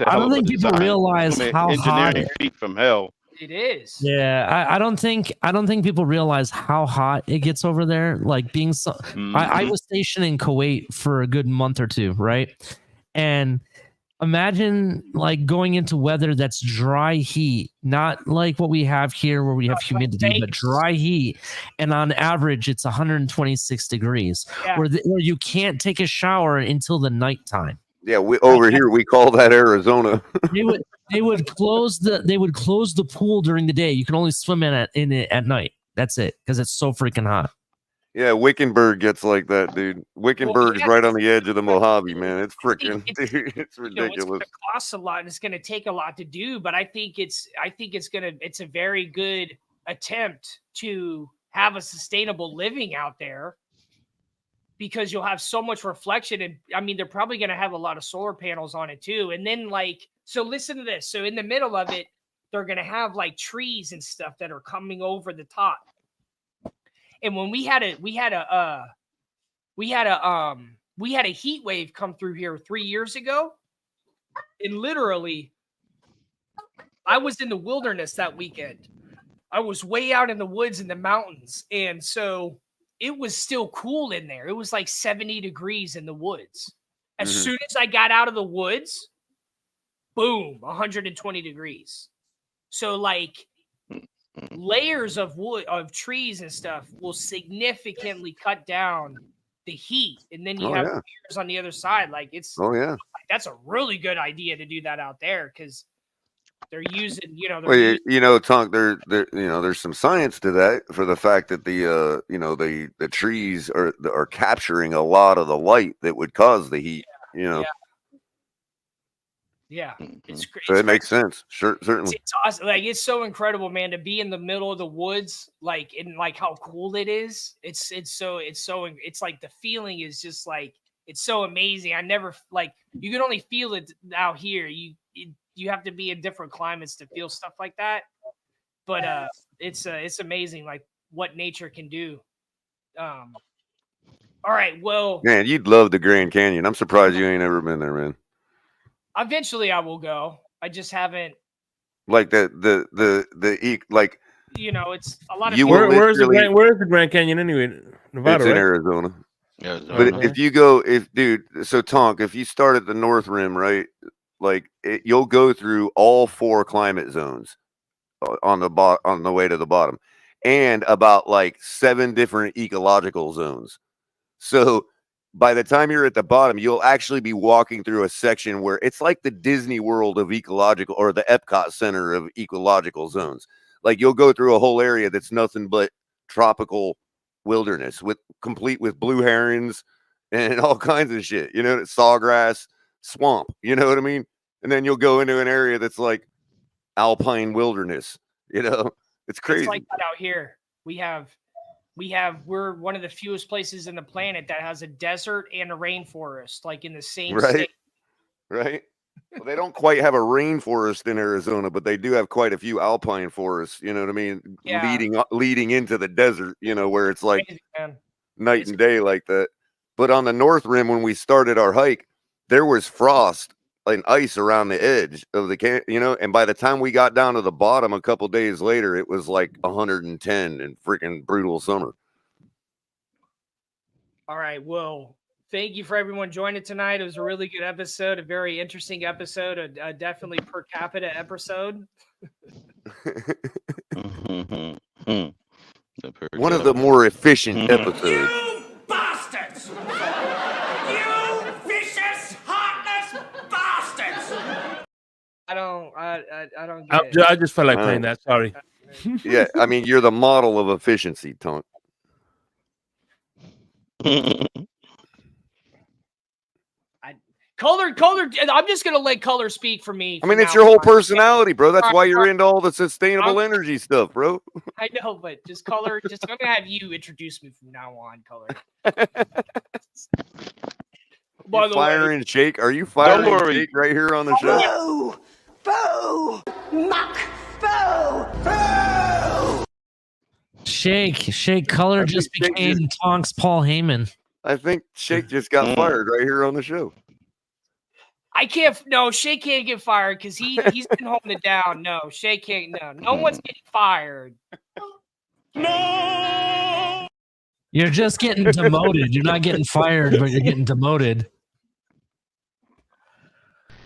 I don't think people realize how hot feet from hell. It is. Yeah, I don't think people realize how hot it gets over there. Like being so, I was stationed in Kuwait for a good month or two, right? And imagine like going into weather that's dry heat, not like what we have here where we have humidity, but dry heat. And on average, it's 126 degrees, where you can't take a shower until the nighttime. Yeah, here we call that Arizona. They would close the pool during the day. You can only swim in it at night. That's it, because it's so freaking hot. Yeah, Wickenburg gets like that, dude. Wickenburg's right on the edge of the Mojave, man. It's freaking, it's ridiculous. It's going to cost a lot, and it's going to take a lot to do. But I think it's a very good attempt to have a sustainable living out there, because you'll have so much reflection. And I mean, they're probably going to have a lot of solar panels on it too. And then so listen to this. So in the middle of it, they're going to have like trees and stuff that are coming over the top. And when we had a heat wave come through here 3 years ago, and literally I was in the wilderness that weekend. I was way out in the woods in the mountains. And so it was still cool in there. It was like 70 degrees in the woods. As soon as I got out of the woods, boom, 120 degrees. So like layers of wood, of trees and stuff will significantly cut down the heat. And then you have layers on the other side. Like that's a really good idea to do that out there, because they're using, Tonk, there's some science to that, for the fact that the trees are capturing a lot of the light that would cause the heat, Yeah, it's great. So it makes sense. Sure, certainly. It's awesome. Like, it's so incredible, man, to be in the middle of the woods, like, and like how cool it is. It's like the feeling is just like, it's so amazing. I never, like, you can only feel it out here. you have to be in different climates to feel stuff like that. But it's amazing like what nature can do. All right, well, Man, you'd love the Grand Canyon. I'm surprised you ain't ever been there, man. eventually I will go. I just haven't. Like like You know, it's a lot of You people. will Where's the literally- Where's the Grand Canyon anyway? Nevada, it's in right? Arizona. Arizona. But if you go, so Tonk, if you start at the North Rim, right, like you'll go through all 4 climate zones on the way to the bottom, and about like 7 different ecological zones. So by the time you're at the bottom, you'll actually be walking through a section where it's like the Disney World of ecological, or the Epcot Center of ecological zones. Like you'll go through a whole area that's nothing but tropical wilderness, complete with blue herons and all kinds of shit, you know, sawgrass, swamp, you know what I mean? And then you'll go into an area that's like alpine wilderness, you know. It's crazy. It's like that out here. We're one of the fewest places in the planet that has a desert and a rainforest, like in the same state. Right. Well, they don't quite have a rainforest in Arizona, but they do have quite a few alpine forests, you know what I mean? Yeah. Leading into the desert, you know, where it's like Crazy, man. night and day like that. But on the North Rim, when we started our hike, there was frost and ice around the edge of the you know, and by the time we got down to the bottom a couple days later, it was like 110 and freaking brutal summer. All right, well, thank you for everyone joining tonight. It was a really good episode, a very interesting episode, a definitely per capita episode. One of the more efficient episodes. You bastards! You vicious, heartless bastards! I don't get it. I just felt like playing that. Sorry. Yeah, I mean, you're the model of efficiency, Tonk. Color, I'm just gonna let color speak for me. I mean, it's your whole personality, bro. That's why you're Sorry. into all the sustainable energy stuff, bro. I know, but just color. Just I'm gonna have you introduce me from now on, color. By the way, Firing Shake, are you firing worry. Shake right here on the show? Boo! Muck! Boo! Boo! Shake color just Shake became Tonk's Paul Heyman. I think Shake just got fired right here on the show. I can't. No, Shay can't get fired because he's been holding it down. No, Shay can't. No one's getting fired. No! You're just getting demoted. You're not getting fired, but you're getting demoted.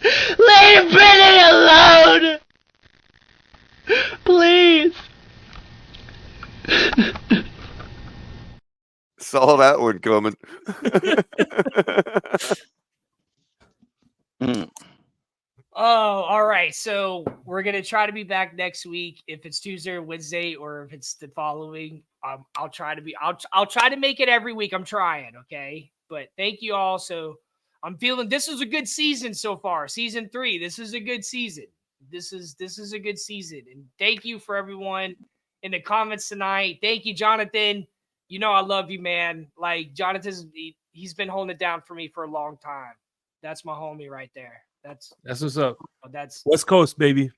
Leave Brittany alone! Please! Saw that one coming. Oh, all right. So we're gonna try to be back next week. If it's Tuesday or Wednesday, or if it's the following, I'll try to be. I'll try to make it every week. I'm trying. Okay. But thank you all. So I'm feeling this is a good season so far. Season 3. This is a good season. This is a good season. And thank you for everyone in the comments tonight. Thank you, Jonathan. You know I love you, man. Like Jonathan's, he's been holding it down for me for a long time. That's my homie right there. That's what's up. That's West Coast, baby.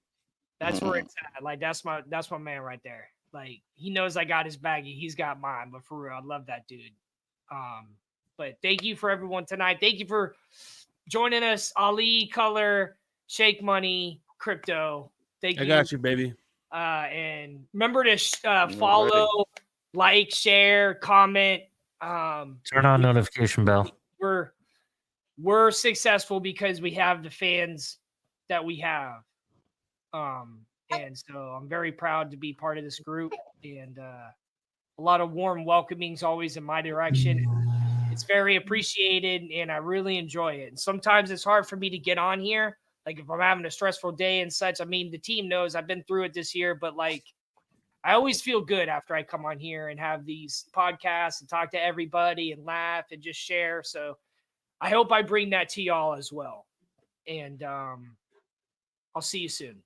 That's where it's at. Like that's my man right there. Like he knows I got his baggie. He's got mine. But for real, I love that dude. But thank you for everyone tonight. Thank you for joining us, Ali, Color, Shake Money, Crypto. Thank you. I got you, baby. And remember to follow, like, share, comment. Turn on notification bell. We're successful because we have the fans that we have. And so I'm very proud to be part of this group, and a lot of warm welcomings always in my direction. It's very appreciated, and I really enjoy it. And sometimes it's hard for me to get on here. Like if I'm having a stressful day and such, I mean, the team knows I've been through it this year, but like, I always feel good after I come on here and have these podcasts and talk to everybody and laugh and just share. So I hope I bring that to y'all as well. And I'll see you soon.